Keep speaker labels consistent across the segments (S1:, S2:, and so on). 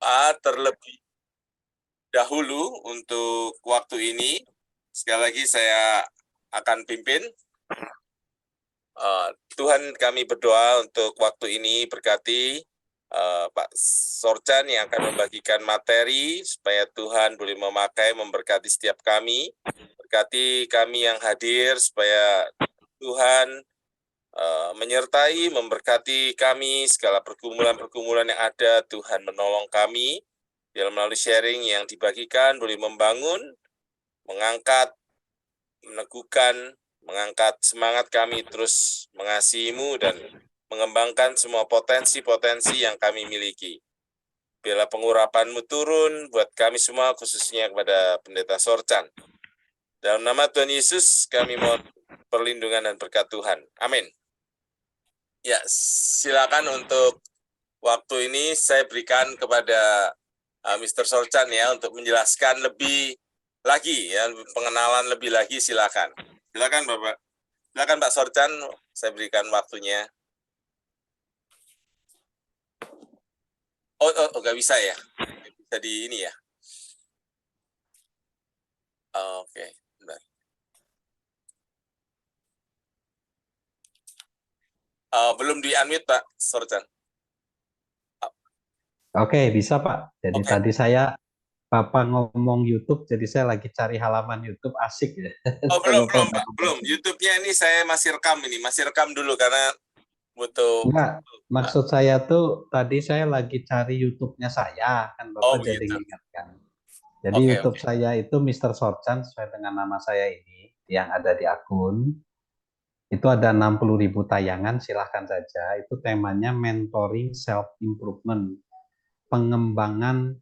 S1: berdoa terlebih dahulu untuk waktu ini. Sekali lagi saya akan pimpin. Tuhan, kami berdoa untuk waktu ini, berkati Pak Sorchan yang akan membagikan materi, supaya Tuhan boleh memakai, memberkati setiap kami. Berkati kami yang hadir, supaya Tuhan menyertai, memberkati kami, segala pergumulan-pergumulan yang ada, Tuhan menolong kami, dalam melalui sharing yang dibagikan, boleh membangun, mengangkat, meneguhkan, mengangkat semangat kami terus mengasihi-Mu dan mengembangkan semua potensi-potensi yang kami miliki. Biarlah pengurapan-Mu turun buat kami semua, khususnya kepada Pendeta Sorchan. Dalam nama Tuhan Yesus, kami mohon perlindungan dan berkat Tuhan. Amin. Ya, silakan untuk waktu ini saya berikan kepada Mr. Sorchan ya, untuk menjelaskan lebih lagi ya, pengenalan lebih lagi, silakan. Silakan Bapak. Silakan Pak Sorchan, saya berikan waktunya. Oh, nggak bisa ya? Bisa di ini ya? Oke, bentar. Belum di-unmute Pak Sorchan.
S2: Oke, bisa Pak. Jadi
S1: Oke.
S2: tadi Bapak ngomong YouTube, jadi saya lagi cari halaman YouTube, asik ya.
S1: Oh, belum Pak, belum. YouTube-nya ini saya masih rekam dulu karena butuh.
S2: Enggak, maksud saya tuh tadi saya lagi cari YouTube-nya saya, kan Bapak jadi
S1: Begitu.
S2: mengingatkan. Jadi
S1: Oke.
S2: YouTube saya itu Mr. Sorchan sesuai dengan nama saya ini yang ada di akun. Itu ada 60.000 tayangan, silahkan saja. Itu temanya mentoring self improvement, pengembangan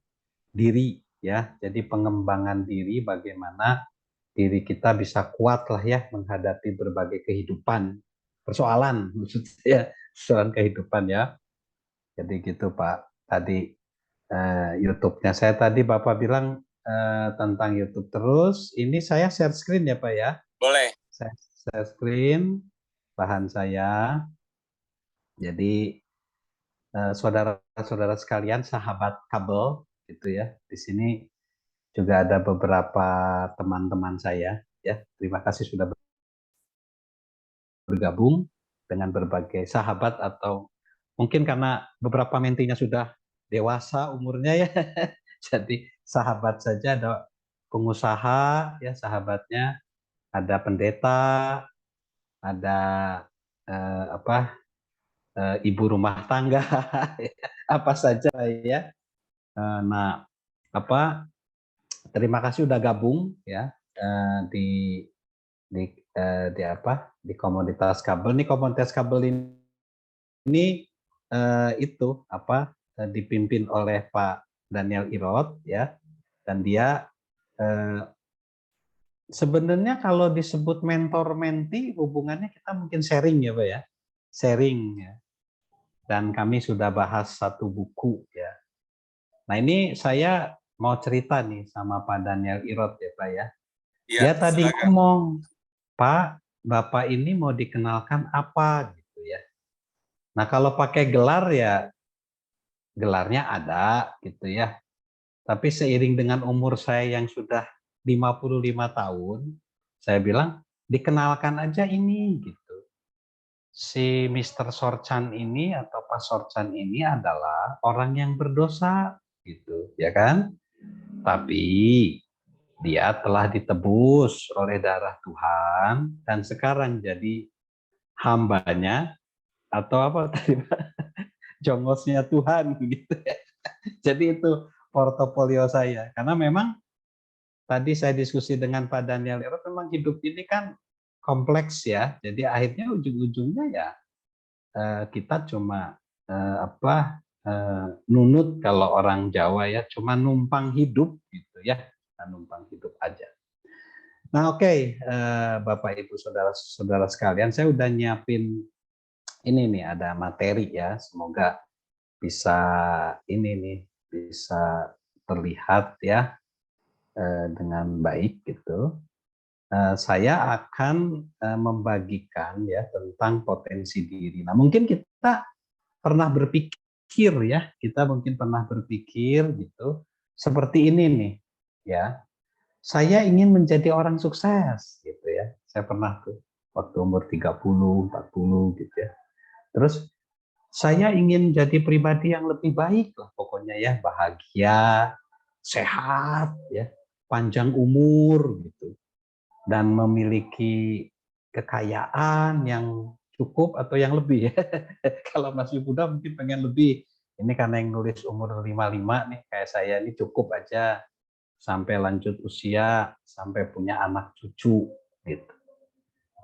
S2: diri ya. Jadi pengembangan diri, bagaimana diri kita bisa kuat lah ya menghadapi berbagai kehidupan, persoalan maksudnya, persoalan kehidupan ya. Jadi gitu Pak. Tadi YouTube-nya saya tadi Bapak bilang tentang YouTube, terus ini saya share screen ya Pak ya.
S1: Boleh.
S2: Saya share screen bahan saya. Jadi saudara-saudara sekalian, sahabat kabel gitu ya. Di sini juga ada beberapa teman-teman saya ya. Terima kasih sudah bergabung dengan berbagai sahabat, atau mungkin karena beberapa mentinya sudah dewasa umurnya ya. Jadi sahabat saja, ada pengusaha ya sahabatnya, ada pendeta, ada ibu rumah tangga, apa saja ya. Nah, terima kasih udah gabung ya di di di komunitas kabel. Nih komunitas kabel ini dipimpin oleh Pak Daniel Irot ya, dan dia sebenarnya kalau disebut mentor menti, hubungannya kita mungkin sharing ya Pak ya, sharing ya. Dan kami sudah bahas satu buku ya. Nah ini saya mau cerita nih sama Pak Daniel Irot ya Pak ya.
S1: Ya,
S2: Dia tadi
S1: silakan.
S2: ngomong, Pak, Bapak ini mau dikenalkan apa gitu ya. Nah kalau pakai gelar ya gelarnya ada gitu ya. Tapi seiring dengan umur saya yang sudah 55 tahun, saya bilang dikenalkan aja ini gitu. Si Mr. Sorchan ini atau Pak Sorchan ini adalah orang yang berdosa gitu, ya kan? Tapi dia telah ditebus oleh darah Tuhan dan sekarang jadi hambanya, atau apa tadi Pak? Jongosnya Tuhan gitu ya. Jadi itu portofolio saya. Karena memang tadi saya diskusi dengan Pak Daniel Irot, memang hidup ini kan kompleks ya. Jadi akhirnya ujung-ujungnya ya kita cuma nunut, kalau orang Jawa ya, cuma numpang hidup gitu ya. Numpang hidup aja. Nah oke, Bapak Ibu saudara-saudara sekalian, saya udah nyiapin ini nih, ada materi ya, semoga bisa ini nih, bisa terlihat ya dengan baik gitu. Saya akan membagikan ya tentang potensi diri. Nah mungkin kita pernah berpikir berpikir ya, kita mungkin pernah berpikir gitu, seperti ini nih, ya. Saya ingin menjadi orang sukses gitu ya. Saya pernah tuh waktu umur 30, 40 gitu ya. Terus saya ingin jadi pribadi yang lebih baik lah pokoknya ya, bahagia, sehat ya, panjang umur gitu dan memiliki kekayaan yang cukup atau yang lebih ya. Kalau masih muda mungkin pengen lebih. Ini karena yang nulis umur 55 nih kayak saya ini cukup aja sampai lanjut usia, sampai punya anak cucu gitu.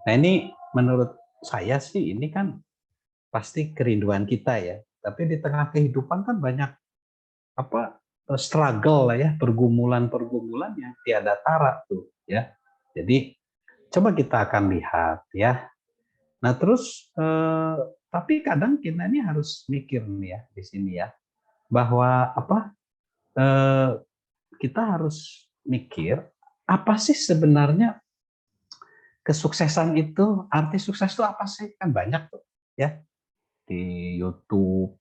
S2: Nah, ini menurut saya sih ini kan pasti kerinduan kita ya. Tapi di tengah kehidupan kan banyak apa struggle lah ya, pergumulan-pergumulan yang tiada tara tuh ya. Jadi coba kita akan lihat ya. Nah, terus tapi kadang kita ini harus mikir nih ya di sini ya, bahwa apa kita harus mikir apa sih sebenarnya kesuksesan itu, arti sukses itu apa sih? Kan banyak tuh ya di YouTube,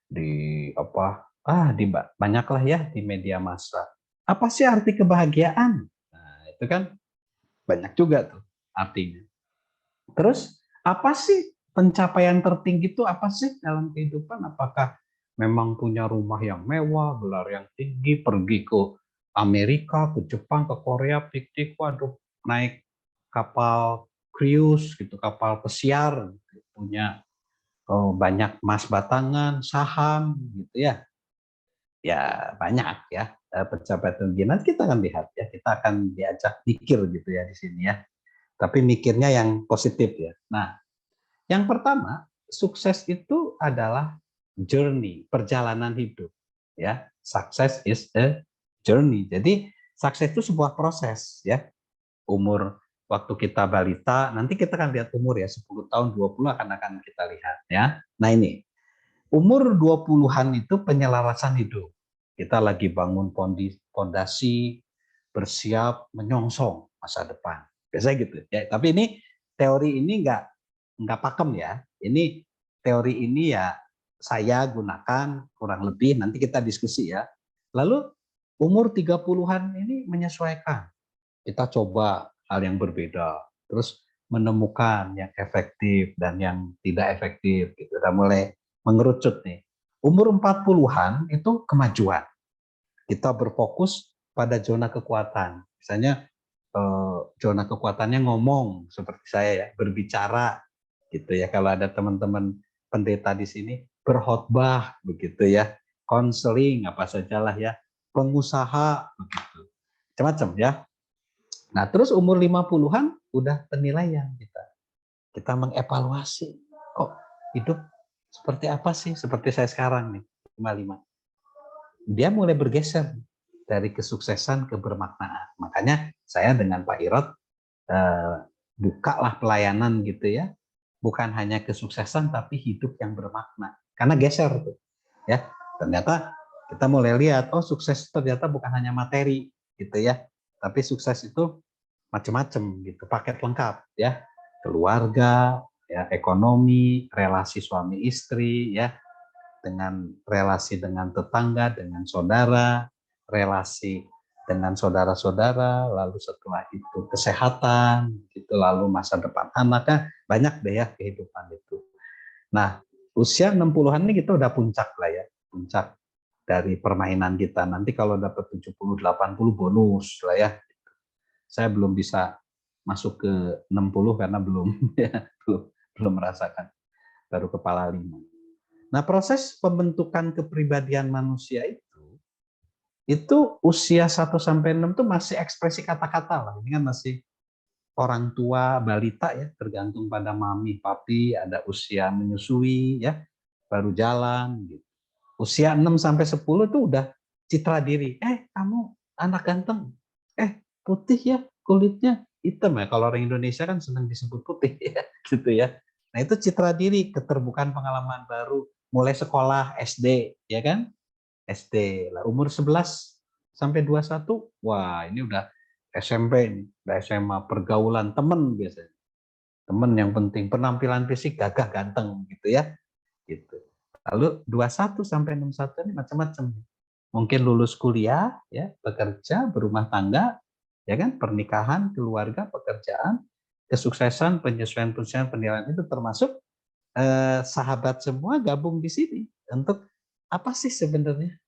S2: di apa di banyaklah ya di media massa. Apa sih arti kebahagiaan? Nah, itu kan banyak juga tuh artinya. Terus apa sih pencapaian tertinggi itu apa sih dalam kehidupan? Apakah memang punya rumah yang mewah, gelar yang tinggi, pergi ke Amerika, ke Jepang, ke Korea, piknik, waduh, naik kapal cruise gitu, kapal pesiar, punya banyak emas batangan, saham gitu ya. Ya banyak ya pencapaian tinggi. Nanti kita akan lihat ya, kita akan diajak pikir gitu ya di sini ya. Tapi mikirnya yang positif ya. Nah, yang pertama, sukses itu adalah journey, perjalanan hidup. Ya, success is a journey. Jadi, sukses itu sebuah proses ya. Umur waktu kita balita, nanti kita akan lihat umur ya, 10 tahun, 20 akan kita lihat ya. Nah, ini umur 20-an itu penyelarasan hidup. Kita lagi bangun fondasi, bersiap menyongsong masa depan. Biasanya gitu ya. Tapi ini teori ini nggak pakem ya. Ini teori ini ya saya gunakan kurang lebih, nanti kita diskusi ya. Lalu umur 30-an ini menyesuaikan. Kita coba hal yang berbeda. Terus menemukan yang efektif dan yang tidak efektif gitu. Udah mulai mengerucut nih. Umur 40-an itu kemajuan. Kita berfokus pada zona kekuatan. Misalnya zona kekuatannya ngomong seperti saya ya, berbicara gitu ya. Kalau ada teman-teman pendeta di sini berkhotbah begitu ya, konseling apa sajalah ya, pengusaha begitu. Macam-macam ya. Nah, terus umur 50-an udah penilaian kita. Kita mengevaluasi, kok hidup seperti apa sih? Seperti saya sekarang nih, 55. Dia mulai bergeser dari kesuksesan ke bermaknaan. Makanya saya dengan Pak Irot bukalah pelayanan gitu ya. Bukan hanya kesuksesan tapi hidup yang bermakna. Karena geser tuh. Ya, ternyata kita mulai lihat, oh sukses ternyata bukan hanya materi gitu ya. Tapi sukses itu macam-macam gitu, paket lengkap ya. Keluarga, ya, ekonomi, relasi suami istri ya, dengan relasi dengan tetangga, dengan saudara, relasi dengan saudara-saudara, lalu setelah itu kesehatan, gitu, lalu masa depan anaknya, banyak deh ya kehidupan itu. Nah, usia 60-an ini kita udah puncak lah ya, puncak dari permainan kita. Nanti kalau dapat 70, 80 bonus lah ya. Saya belum bisa masuk ke 60 karena belum ya, belum merasakan, baru kepala 5. Nah, proses pembentukan kepribadian manusia itu usia 1 sampai 6 itu masih ekspresi kata-kata lah. Ini kan masih orang tua, balita ya, tergantung pada mami, papi, ada usia menyusui ya, baru jalan gitu. Usia 6 sampai 10 itu udah citra diri. Kamu anak ganteng. Putih ya, kulitnya hitam ya. Kalau orang Indonesia kan senang disebut putih ya, gitu ya. Nah, itu citra diri, keterbukaan pengalaman baru, mulai sekolah SD, ya kan? SD. Lah, umur 11 sampai 21, wah ini udah SMP nih, udah SMA, pergaulan temen biasanya. Temen yang penting, penampilan fisik gagah ganteng gitu ya. Gitu. Lalu 21 sampai 61 ini macam-macam. Mungkin lulus kuliah, ya, bekerja, berumah tangga, ya kan, pernikahan, keluarga, pekerjaan, kesuksesan, penyesuaian penilaian itu termasuk sahabat semua gabung di sini untuk apa sih sebenarnya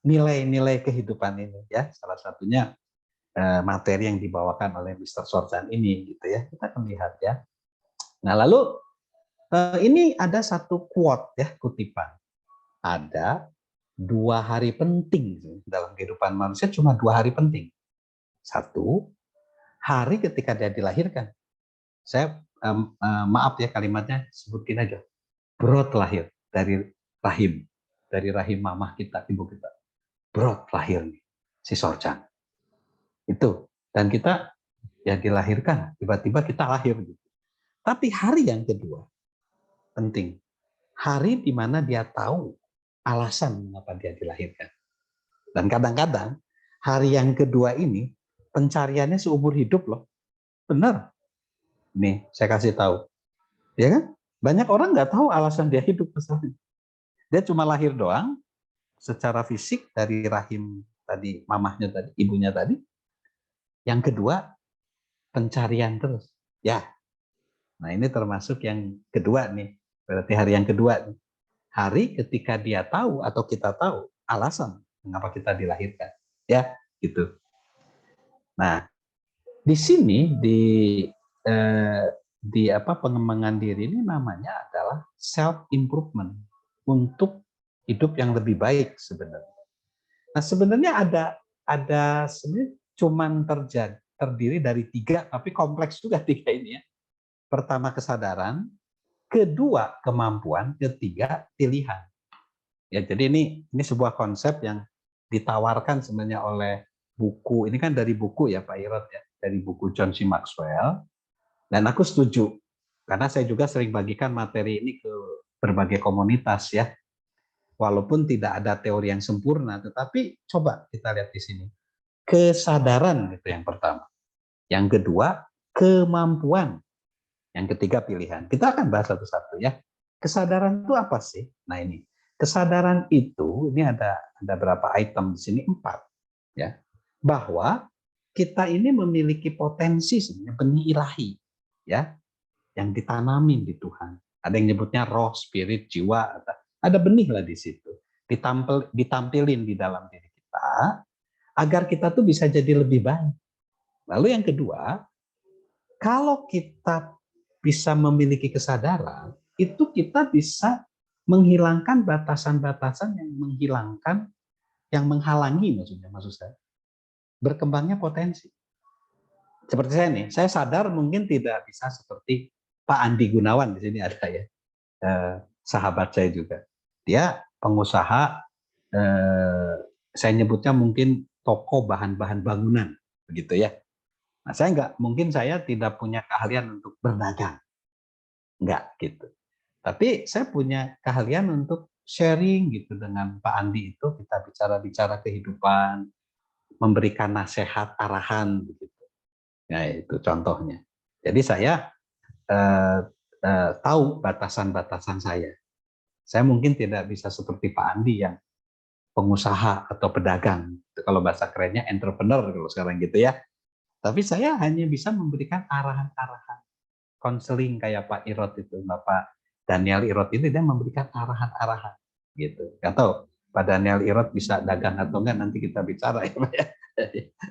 S2: nilai-nilai kehidupan ini, ya. Salah satunya materi yang dibawakan oleh Mr. Sorjan ini, gitu ya. Kita akan lihat ya. Nah, lalu ini ada satu quote ya, kutipan. Ada 2 hari penting dalam kehidupan manusia, cuma 2 hari penting. Satu, hari ketika dia dilahirkan. Saya maaf ya kalimatnya, sebutin aja. Brot lahir dari rahim mamah kita, ibu kita. Brot lahir nih, si Sorjan. Itu. Dan kita ya dilahirkan, tiba-tiba kita lahir. Tapi hari yang kedua, penting. Hari di mana dia tahu alasan mengapa dia dilahirkan. Dan kadang-kadang hari yang kedua ini pencariannya seumur hidup loh. Benar. Nih, saya kasih tahu. Ya kan? Banyak orang nggak tahu alasan dia hidup. Dia cuma lahir doang, secara fisik dari rahim tadi, mamahnya tadi, ibunya tadi. Yang kedua, pencarian terus. Ya, nah ini termasuk yang kedua nih. Berarti hari yang kedua nih. Hari ketika dia tahu atau kita tahu alasan mengapa kita dilahirkan. Ya, gitu. Nah, di sini di pengembangan diri ini namanya adalah self improvement untuk hidup yang lebih baik sebenarnya. Nah, sebenarnya ada sebenarnya cuman terdiri dari 3, tapi kompleks juga 3 ini ya. Pertama kesadaran, kedua kemampuan, ketiga pilihan. Ya, jadi ini sebuah konsep yang ditawarkan sebenarnya oleh buku. Ini kan dari buku ya Pak Irot ya, dari buku John C. Maxwell. Dan aku setuju karena saya juga sering bagikan materi ini ke berbagai komunitas ya. Walaupun tidak ada teori yang sempurna, tetapi coba kita lihat di sini. Kesadaran itu yang pertama. Yang kedua, kemampuan. Yang ketiga, pilihan. Kita akan bahas satu-satu ya. Kesadaran itu apa sih? Nah ini, kesadaran itu, ini ada berapa item di sini, 4. Ya. Bahwa kita ini memiliki potensi sebenarnya benih ilahi. Ya, yang ditanamin di Tuhan. Ada yang nyebutnya roh, spirit, jiwa. Ada benih lah di situ. Ditampilin di dalam diri kita, agar kita tuh bisa jadi lebih baik. Lalu yang kedua, kalau kita bisa memiliki kesadaran, itu kita bisa menghilangkan batasan-batasan yang menghalangi maksud saya, berkembangnya potensi. Seperti saya nih, saya sadar mungkin tidak bisa seperti Pak Andi Gunawan di sini ada ya, sahabat saya juga. Dia pengusaha, saya nyebutnya mungkin toko bahan-bahan bangunan, begitu ya. Nah, saya tidak punya keahlian untuk berdagang, enggak gitu. Tapi saya punya keahlian untuk sharing gitu dengan Pak Andi itu, kita bicara-bicara kehidupan, memberikan nasihat, arahan begitu. Ya itu contohnya. Jadi saya tahu batasan-batasan saya. Saya mungkin tidak bisa seperti Pak Andi yang pengusaha atau pedagang. Kalau bahasa kerennya entrepreneur kalau sekarang gitu ya. Tapi saya hanya bisa memberikan arahan-arahan. Konseling kayak Pak Irot itu, Bapak Daniel Irot ini, dia memberikan arahan-arahan gitu. Nggak tahu Pak Daniel Irot bisa dagang atau enggak, nanti kita bicara ya Pak ya.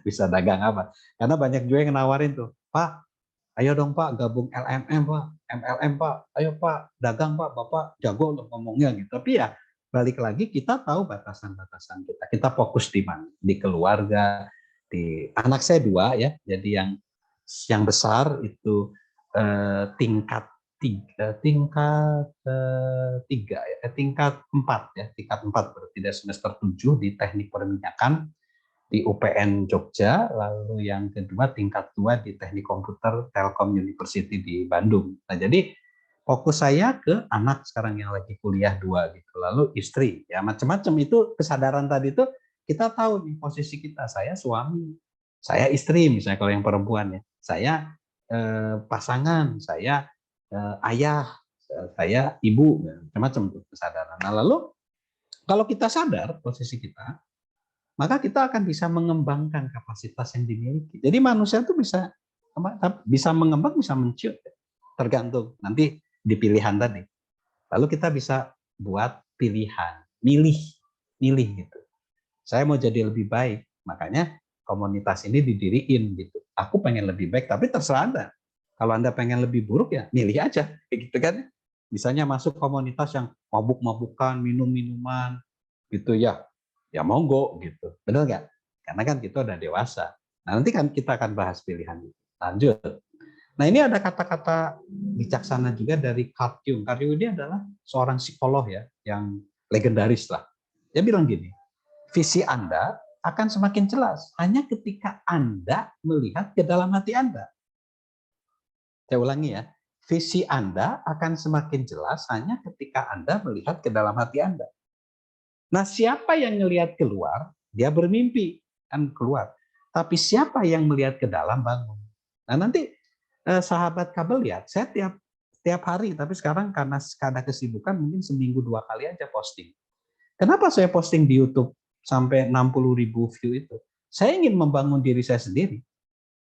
S2: Bisa dagang apa. Karena banyak juga yang nawarin tuh, Pak, ayo dong Pak gabung LMM Pak, MLM Pak, ayo Pak dagang Pak, Bapak jago loh ngomongnya gitu. Tapi ya balik lagi kita tahu batasan-batasan kita. Kita fokus di mana? Di keluarga, di anak saya 2 ya. Jadi yang besar itu tingkat 4 ya, tingkat 4 berarti dia semester 7 di teknik perminyakan di UPN Jogja, lalu yang kedua tingkat 2 di teknik komputer Telkom University di Bandung. Nah, jadi fokus saya ke anak sekarang yang lagi kuliah 2 gitu, lalu istri ya, macam-macam. Itu kesadaran tadi itu kita tahu nih posisi kita, saya suami, saya istri misalnya kalau yang perempuan ya, saya pasangan, saya ayah, saya ibu, macam-macam tuh kesadaran. Nah lalu kalau kita sadar posisi kita, maka kita akan bisa mengembangkan kapasitas yang dimiliki. Jadi manusia itu bisa mengembang, bisa menciut, tergantung nanti di pilihan tadi. Lalu kita bisa buat pilihan, milih gitu. Saya mau jadi lebih baik, makanya komunitas ini didiriin gitu. Aku pengen lebih baik, tapi terserah Anda. Kalau Anda pengen lebih buruk ya milih aja, gitu kan? Misalnya masuk komunitas yang mabuk-mabukan, minum-minuman, gitu ya, ya monggo gitu, benar nggak? Karena kan kita udah dewasa. Nah nanti kan kita akan bahas pilihan itu. Lanjut. Nah ini ada kata-kata bijaksana juga dari Carl Jung. Carl Jung ini adalah seorang psikolog ya, yang legendaris lah. Dia bilang gini, visi Anda akan semakin jelas hanya ketika Anda melihat ke dalam hati Anda. Saya ulangi ya, visi Anda akan semakin jelas hanya ketika Anda melihat ke dalam hati Anda. Nah, siapa yang melihat keluar, dia bermimpi, kan keluar. Tapi siapa yang melihat ke dalam, bangun. Nah, nanti sahabat kabel lihat, saya tiap hari, tapi sekarang karena kesibukan mungkin seminggu 2 kali aja posting. Kenapa saya posting di YouTube sampai 60.000 view itu? Saya ingin membangun diri saya sendiri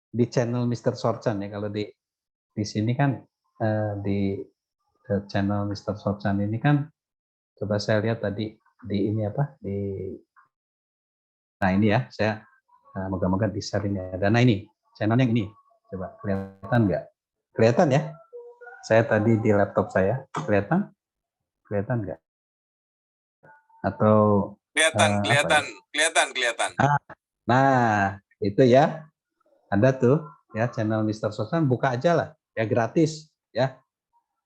S2: di channel Mr. Sorchan ya. Kalau di sini kan di channel Mr. Sorchan ini kan, coba saya lihat tadi di ini apa nah ini ya, saya moga-moga di share ini ada. Nah ini channelnya yang ini, coba kelihatan ya, saya tadi di laptop saya kelihatan nggak, atau
S1: kelihatan.
S2: nah itu ya, ada tuh ya channel Mr. Sosan, buka aja lah ya, gratis ya.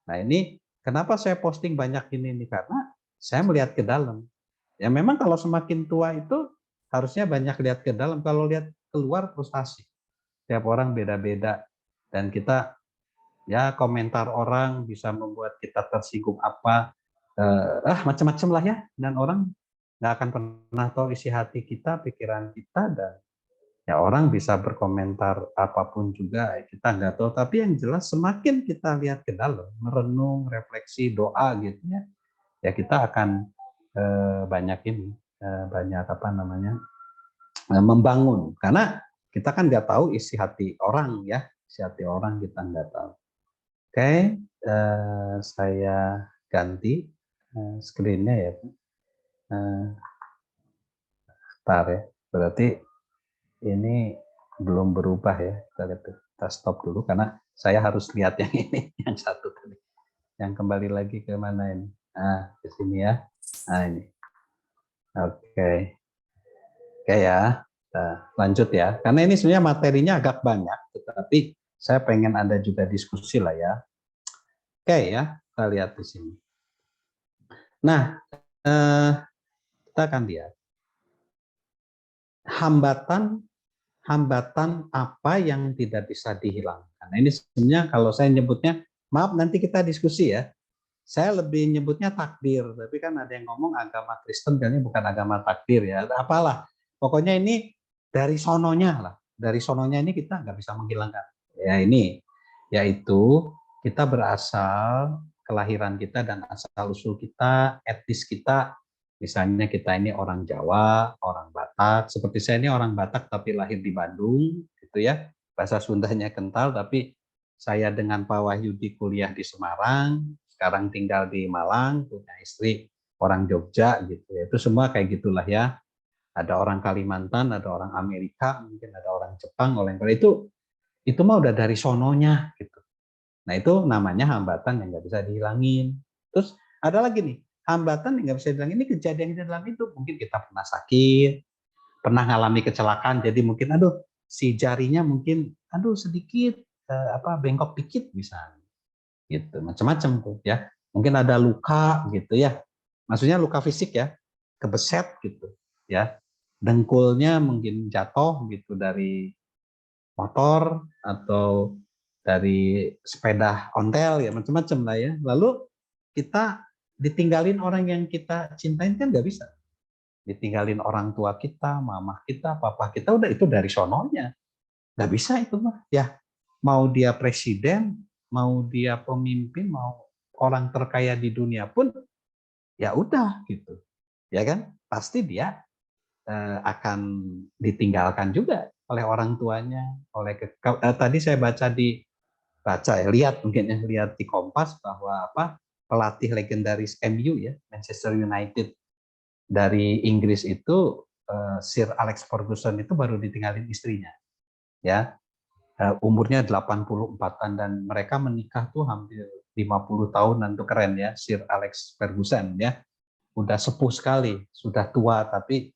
S2: Nah ini kenapa saya posting banyak ini karena saya melihat ke dalam. Ya memang kalau semakin tua itu harusnya banyak lihat ke dalam. Kalau lihat keluar frustasi. Tiap orang beda-beda. Dan kita ya komentar orang bisa membuat kita tersinggung apa. Macam-macam lah ya. Dan orang nggak akan pernah tahu isi hati kita, pikiran kita. Dan ya orang bisa berkomentar apapun juga, kita nggak tahu. Tapi yang jelas semakin kita lihat ke dalam, merenung, refleksi, doa gitu ya kita akan banyak membangun, karena kita kan nggak tahu isi hati orang ya, isi hati orang kita nggak tahu. Oke, saya ganti screen-nya ya, bentar ya, berarti ini belum berubah ya, kita stop dulu karena saya harus lihat yang ini, yang satu tadi, yang kembali lagi ke mana ini, ke sini ya, ini. Oke ya, lanjut ya. Karena ini sebenarnya materinya agak banyak, tetapi saya pengen ada juga diskusi lah ya. Oke ya, kita lihat di sini. Nah, kita akan lihat hambatan apa yang tidak bisa dihilangkan. Nah, ini sebenarnya kalau saya nyebutnya, maaf nanti kita diskusi ya. Saya lebih nyebutnya takdir, tapi kan ada yang ngomong agama Kristen, kayaknya bukan agama takdir ya. Apalah, pokoknya ini dari sononya lah. Dari sononya ini kita nggak bisa menghilangkan. Ya ini, yaitu kita berasal, kelahiran kita dan asal-usul kita, etnis kita. Misalnya kita ini orang Jawa, orang Batak. Seperti saya ini orang Batak tapi lahir di Bandung, gitu ya. Bahasa Sundanya kental, tapi saya dengan Pak Wahyudi kuliah di Semarang, sekarang tinggal di Malang, punya istri orang Jogja gitu ya. Itu semua kayak gitulah ya. Ada orang Kalimantan, ada orang Amerika, mungkin ada orang Jepang, orang Korea, itu mah udah dari sononya gitu. Nah itu namanya hambatan yang nggak bisa dihilangin. Terus ada lagi nih, hambatan yang nggak bisa dihilangin ini kejadian di dalam hidup. Mungkin kita pernah sakit, pernah ngalami kecelakaan, jadi mungkin si jarinya mungkin sedikit bengkok dikit misalnya. Gitu, macam-macam tuh ya. Mungkin ada luka gitu ya. Maksudnya luka fisik ya, kebeset gitu ya. Dengkulnya mungkin jatuh gitu dari motor atau dari sepeda ontel ya, macam-macam lah ya. Lalu kita ditinggalin orang yang kita cintain kan nggak bisa. Ditinggalin orang tua kita, mama kita, papa kita, udah itu dari sononya. Nggak bisa itu mah. Ya, mau dia presiden, mau dia pemimpin, mau orang terkaya di dunia pun ya udah gitu. Ya kan? Pasti dia akan ditinggalkan juga oleh orang tuanya, tadi saya lihat mungkin ya, lihat di Kompas bahwa pelatih legendaris MU ya, Manchester United dari Inggris itu, Sir Alex Ferguson itu baru ditinggalin istrinya ya. Umurnya 84-an dan mereka menikah tuh hampir 50 tahunan tuh, keren ya, Sir Alex Ferguson ya. Udah sepuh sekali, sudah tua, tapi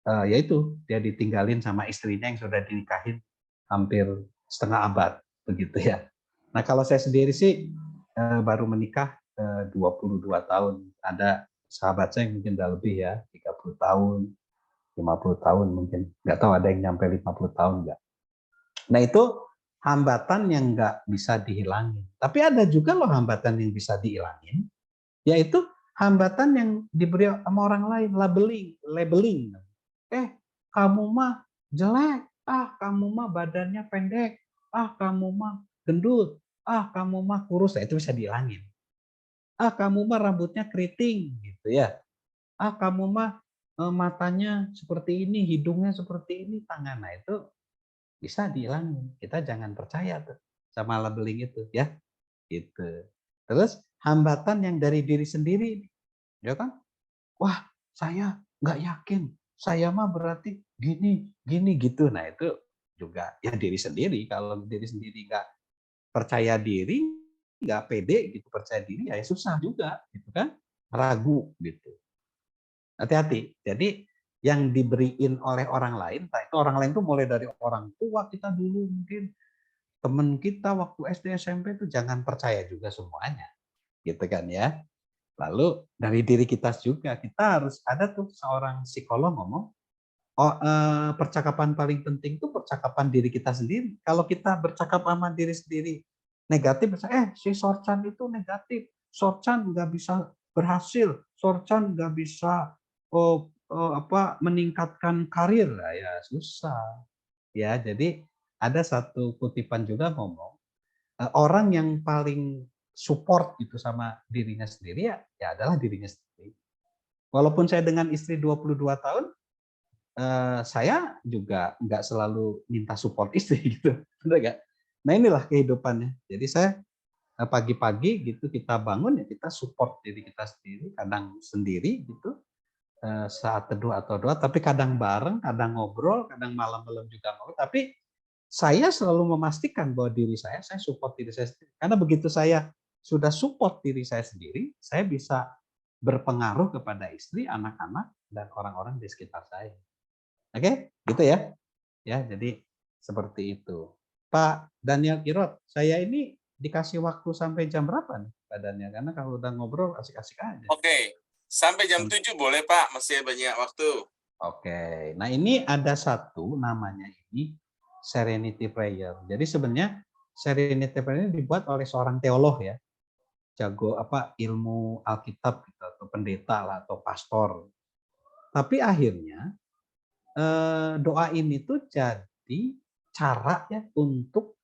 S2: ya itu dia ditinggalin sama istrinya yang sudah dinikahin hampir setengah abad begitu ya. Nah, kalau saya sendiri sih baru menikah 22 tahun. Ada sahabat saya yang mungkin udah lebih ya, 30 tahun, 50 tahun mungkin. Nggak tahu ada yang nyampe 50 tahun nggak. Nah, itu hambatan yang nggak bisa dihilangin. Tapi ada juga loh hambatan yang bisa dihilangin, yaitu hambatan yang diberi sama orang lain, labeling. Kamu mah jelek, kamu mah badannya pendek, kamu mah gendut, kamu mah kurus. Nah, itu bisa dihilangin. Kamu mah rambutnya keriting gitu ya. Kamu mah matanya seperti ini, hidungnya seperti ini, tangan. Nah, itu bisa dihilangin. Kita jangan percaya tuh sama labeling itu ya. Gitu. Terus hambatan yang dari diri sendiri, ya kan? Wah, saya nggak yakin. Saya mah berarti gini, gini gitu. Nah, itu juga ya diri sendiri. Kalau diri sendiri nggak percaya diri, nggak pede gitu, percaya diri ya susah juga gitu kan. Ragu gitu. Hati-hati. Jadi yang diberiin oleh orang lain, entah itu orang lain tuh mulai dari orang tua kita dulu mungkin, teman kita waktu SD SMP itu jangan percaya juga semuanya. Gitu kan ya. Lalu dari diri kita juga, kita harus ada tuh seorang psikolog ngomong, percakapan paling penting tuh percakapan diri kita sendiri. Kalau kita bercakap sama diri sendiri negatif, misalnya, si Sorchan itu negatif, Sorchan nggak bisa berhasil, Sorchan nggak bisa meningkatkan karir, lah ya susah. Ya, jadi ada satu kutipan juga ngomong, orang yang paling support gitu sama dirinya sendiri ya adalah dirinya sendiri. Walaupun saya dengan istri 22 tahun, saya juga nggak selalu minta support istri gitu, benar nggak? Nah, inilah kehidupannya. Jadi saya pagi-pagi gitu kita bangun ya kita support diri kita sendiri, kadang sendiri gitu saat teduh atau doa, tapi kadang bareng, kadang ngobrol, kadang malam-malam juga ngobrol. Tapi saya selalu memastikan bahwa diri saya support diri saya sendiri. Karena begitu saya sudah support diri saya sendiri, saya bisa berpengaruh kepada istri, anak-anak, dan orang-orang di sekitar saya. Oke, gitu ya. Ya, jadi seperti itu. Pak Daniel Irot, saya ini dikasih waktu sampai jam berapa nih Pak Daniel? Karena kalau udah ngobrol asik-asik aja.
S1: Oke, sampai jam 7 boleh Pak, masih banyak waktu.
S2: Oke, nah ini ada satu namanya ini Serenity Prayer. Jadi sebenarnya Serenity Prayer ini dibuat oleh seorang teolog ya, jago ilmu Alkitab gitu, atau pendeta lah atau pastor. Tapi akhirnya doa ini tuh jadi cara ya untuk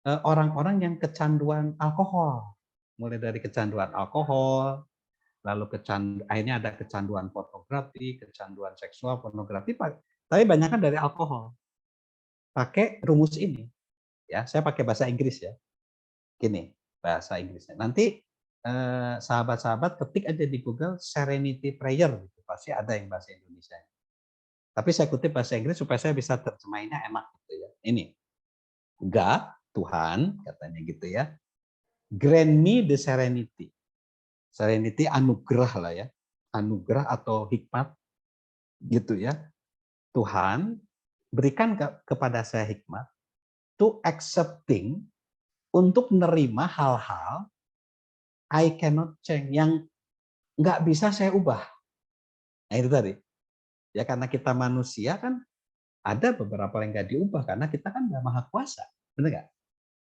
S2: orang-orang yang kecanduan alkohol, mulai dari kecanduan alkohol, lalu akhirnya ada kecanduan pornografi, kecanduan seksual, pornografi, tapi banyak kan dari alkohol. Pakai rumus ini, ya, saya pakai bahasa Inggris ya. Gini, bahasa Inggrisnya. Nanti sahabat-sahabat ketik aja di Google Serenity Prayer, gitu. Pasti ada yang bahasa Indonesia. Tapi saya kutip bahasa Inggris supaya saya bisa terjemahinnya enak gitu ya. Ini, God, Tuhan, katanya gitu ya. Grant me the serenity. Serenity anugerah lah ya. Anugerah atau hikmat gitu ya. Tuhan, berikan kepada saya hikmat to accepting, untuk menerima hal-hal I cannot change, yang nggak bisa saya ubah. Nah, itu tadi. Ya karena kita manusia kan ada beberapa yang nggak diubah karena kita kan nggak maha kuasa. Benar nggak?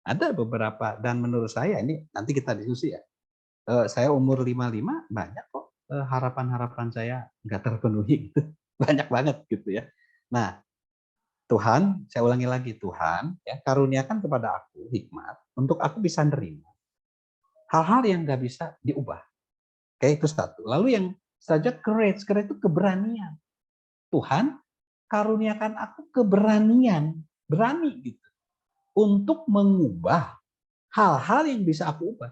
S2: Ada beberapa, dan menurut saya ini nanti kita diskusi ya. Saya umur 55 banyak kok harapan-harapan saya nggak terpenuhi gitu. Banyak banget gitu ya. Nah, Tuhan, saya ulangi lagi, Tuhan ya karuniakan kepada aku hikmat untuk aku bisa nerima hal-hal yang nggak bisa diubah. Oke, itu satu. Lalu yang saja courage itu keberanian. Tuhan karuniakan aku keberanian, berani gitu, untuk mengubah hal-hal yang bisa aku ubah.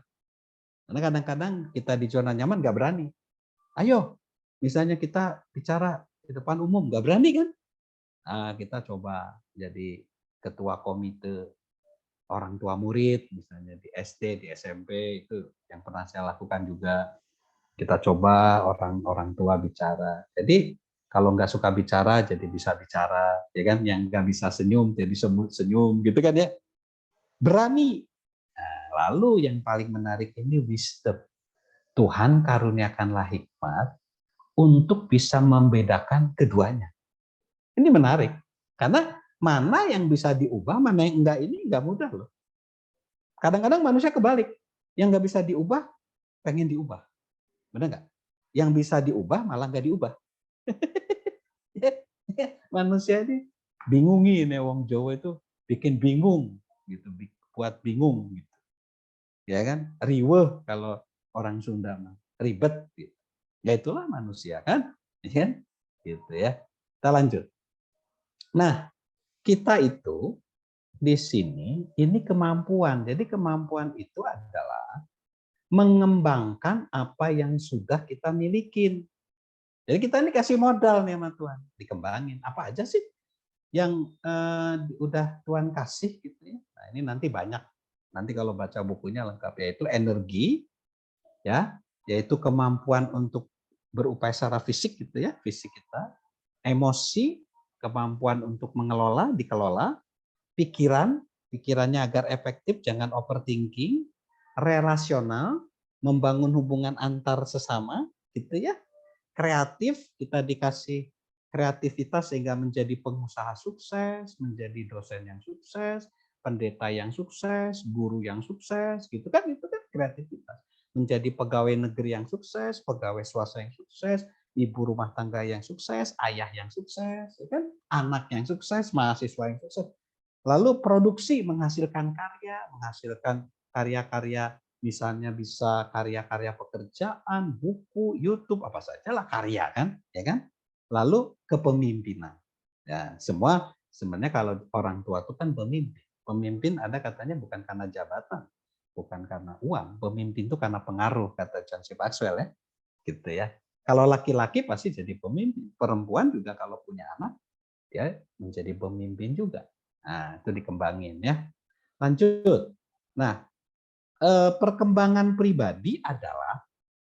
S2: Karena kadang-kadang kita di zona nyaman nggak berani. Ayo, misalnya kita bicara di depan umum, nggak berani kan? Nah, kita coba jadi ketua komite orang tua murid, misalnya di SD, di SMP, itu yang pernah saya lakukan juga. Kita coba orang-orang tua bicara. Jadi kalau nggak suka bicara, jadi bisa bicara, ya kan? Yang nggak bisa senyum, jadi senyum, gitu kan ya? Berani. Nah, lalu yang paling menarik ini wisdom. Tuhan karuniakanlah hikmat untuk bisa membedakan keduanya. Ini menarik. Karena mana yang bisa diubah, mana yang enggak, ini enggak mudah loh. Kadang-kadang manusia kebalik. Yang nggak bisa diubah, pengen diubah. Benar nggak? Yang bisa diubah, malah nggak diubah. Manusia ini bingungin ya, wong Jawa itu bikin bingung gitu, buat bingung gitu. Ya kan? Riweh kalau orang Sunda mah, ribet gitu. Ya itulah manusia kan? Ya kan? Gitu ya. Kita lanjut. Nah, kita itu di sini ini kemampuan. Jadi kemampuan itu adalah mengembangkan apa yang sudah kita milikin. Jadi kita ini kasih modal nih sama Tuhan, dikembangin. Apa aja sih yang udah Tuhan kasih gitu ya. Nah, ini nanti banyak. Nanti kalau baca bukunya lengkap, yaitu energi, ya, yaitu kemampuan untuk berupaya secara fisik gitu ya, fisik kita, emosi, kemampuan untuk mengelola, dikelola, pikiran, pikirannya agar efektif, jangan overthinking, relasional, membangun hubungan antar sesama, gitu ya, kreatif, kita dikasih kreativitas sehingga menjadi pengusaha sukses, menjadi dosen yang sukses, pendeta yang sukses, guru yang sukses, gitu kan, itu kan kreativitas. Menjadi pegawai negeri yang sukses, pegawai swasta yang sukses, ibu rumah tangga yang sukses, ayah yang sukses, ya kan, anak yang sukses, mahasiswa yang sukses. Lalu produksi menghasilkan karya, menghasilkan karya-karya, misalnya bisa karya-karya pekerjaan, buku, YouTube, apa saja lah karya kan, ya kan? Lalu kepemimpinan. Ya, semua sebenarnya kalau orang tua itu kan pemimpin. Pemimpin ada katanya bukan karena jabatan, bukan karena uang. Pemimpin itu karena pengaruh, kata John C. Maxwell ya. Gitu ya. Kalau laki-laki pasti jadi pemimpin. Perempuan juga kalau punya anak, ya menjadi pemimpin juga. Nah, itu dikembangin ya. Lanjut. Nah, perkembangan pribadi adalah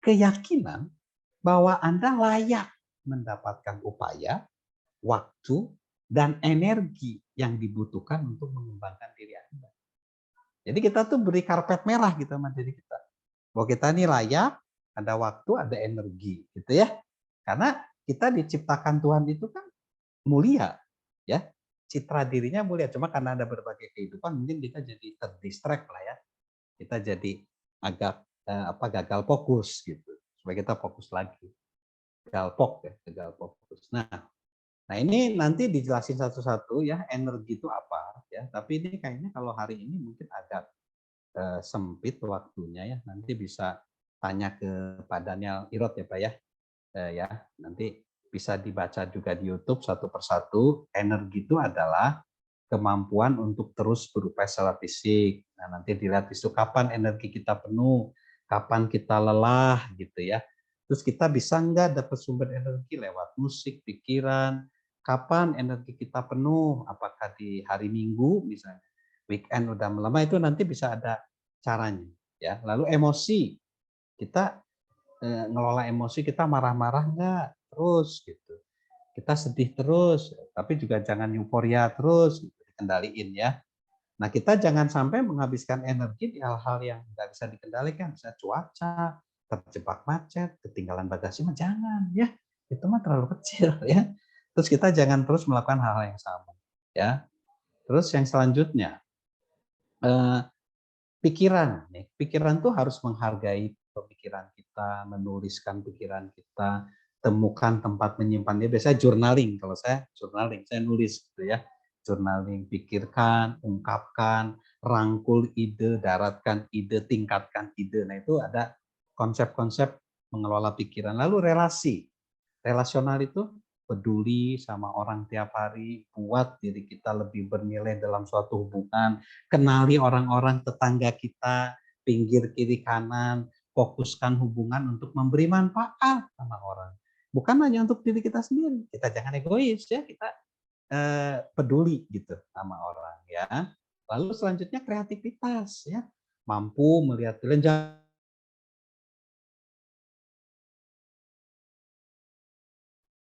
S2: keyakinan bahwa Anda layak mendapatkan upaya, waktu, dan energi yang dibutuhkan untuk mengembangkan diri Anda. Jadi kita tuh beri karpet merah gitu sama diri kita. Bahwa kita ini layak, ada waktu, ada energi gitu ya. Karena kita diciptakan Tuhan itu kan mulia, ya, citra dirinya mulia. Cuma karena ada berbagai kehidupan, mungkin kita jadi terdistract lah ya. Kita jadi agak gagal fokus gitu. Supaya kita fokus lagi. Gagal fokus. Nah ini nanti dijelasin satu-satu ya, energi itu apa ya. Tapi ini kayaknya kalau hari ini mungkin agak sempit waktunya ya. Nanti bisa tanya ke Pak Daniel Irot ya Pak ya. Ya, nanti bisa dibaca juga di YouTube satu persatu. Energi itu adalah kemampuan untuk terus berupaya secara fisik. Nah, nanti dilihat itu kapan energi kita penuh, kapan kita lelah gitu ya. Terus kita bisa nggak dapat sumber energi lewat musik, pikiran, kapan energi kita penuh, apakah di hari Minggu misalnya, weekend udah melemah, itu nanti bisa ada caranya ya. Lalu emosi, kita ngelola emosi, kita marah-marah nggak terus gitu, kita sedih terus, tapi juga jangan euforia terus, gitu, dikendaliin ya. Nah kita jangan sampai menghabiskan energi di hal-hal yang nggak bisa dikendalikan, bisa cuaca, terjebak macet, ketinggalan bagasi, mah jangan ya, itu mah terlalu kecil ya. Terus kita jangan terus melakukan hal-hal yang sama ya. Terus yang selanjutnya, eh, pikiran nih, pikiran tuh harus menghargai pemikiran kita, menuliskan pikiran kita, temukan tempat menyimpannya. Biasanya journaling, kalau saya journaling, saya nulis gitu ya. Journaling, pikirkan, ungkapkan, rangkul ide, daratkan ide, tingkatkan ide. Nah, itu ada konsep-konsep mengelola pikiran. Lalu relasi. Relasional itu peduli sama orang tiap hari, buat diri kita lebih bernilai dalam suatu hubungan, kenali orang-orang tetangga kita, pinggir kiri kanan, fokuskan hubungan untuk memberi manfaat sama orang. Bukan hanya untuk diri kita sendiri. Kita jangan egois ya, kita peduli gitu sama orang ya. Lalu selanjutnya kreativitas ya, mampu melihat film.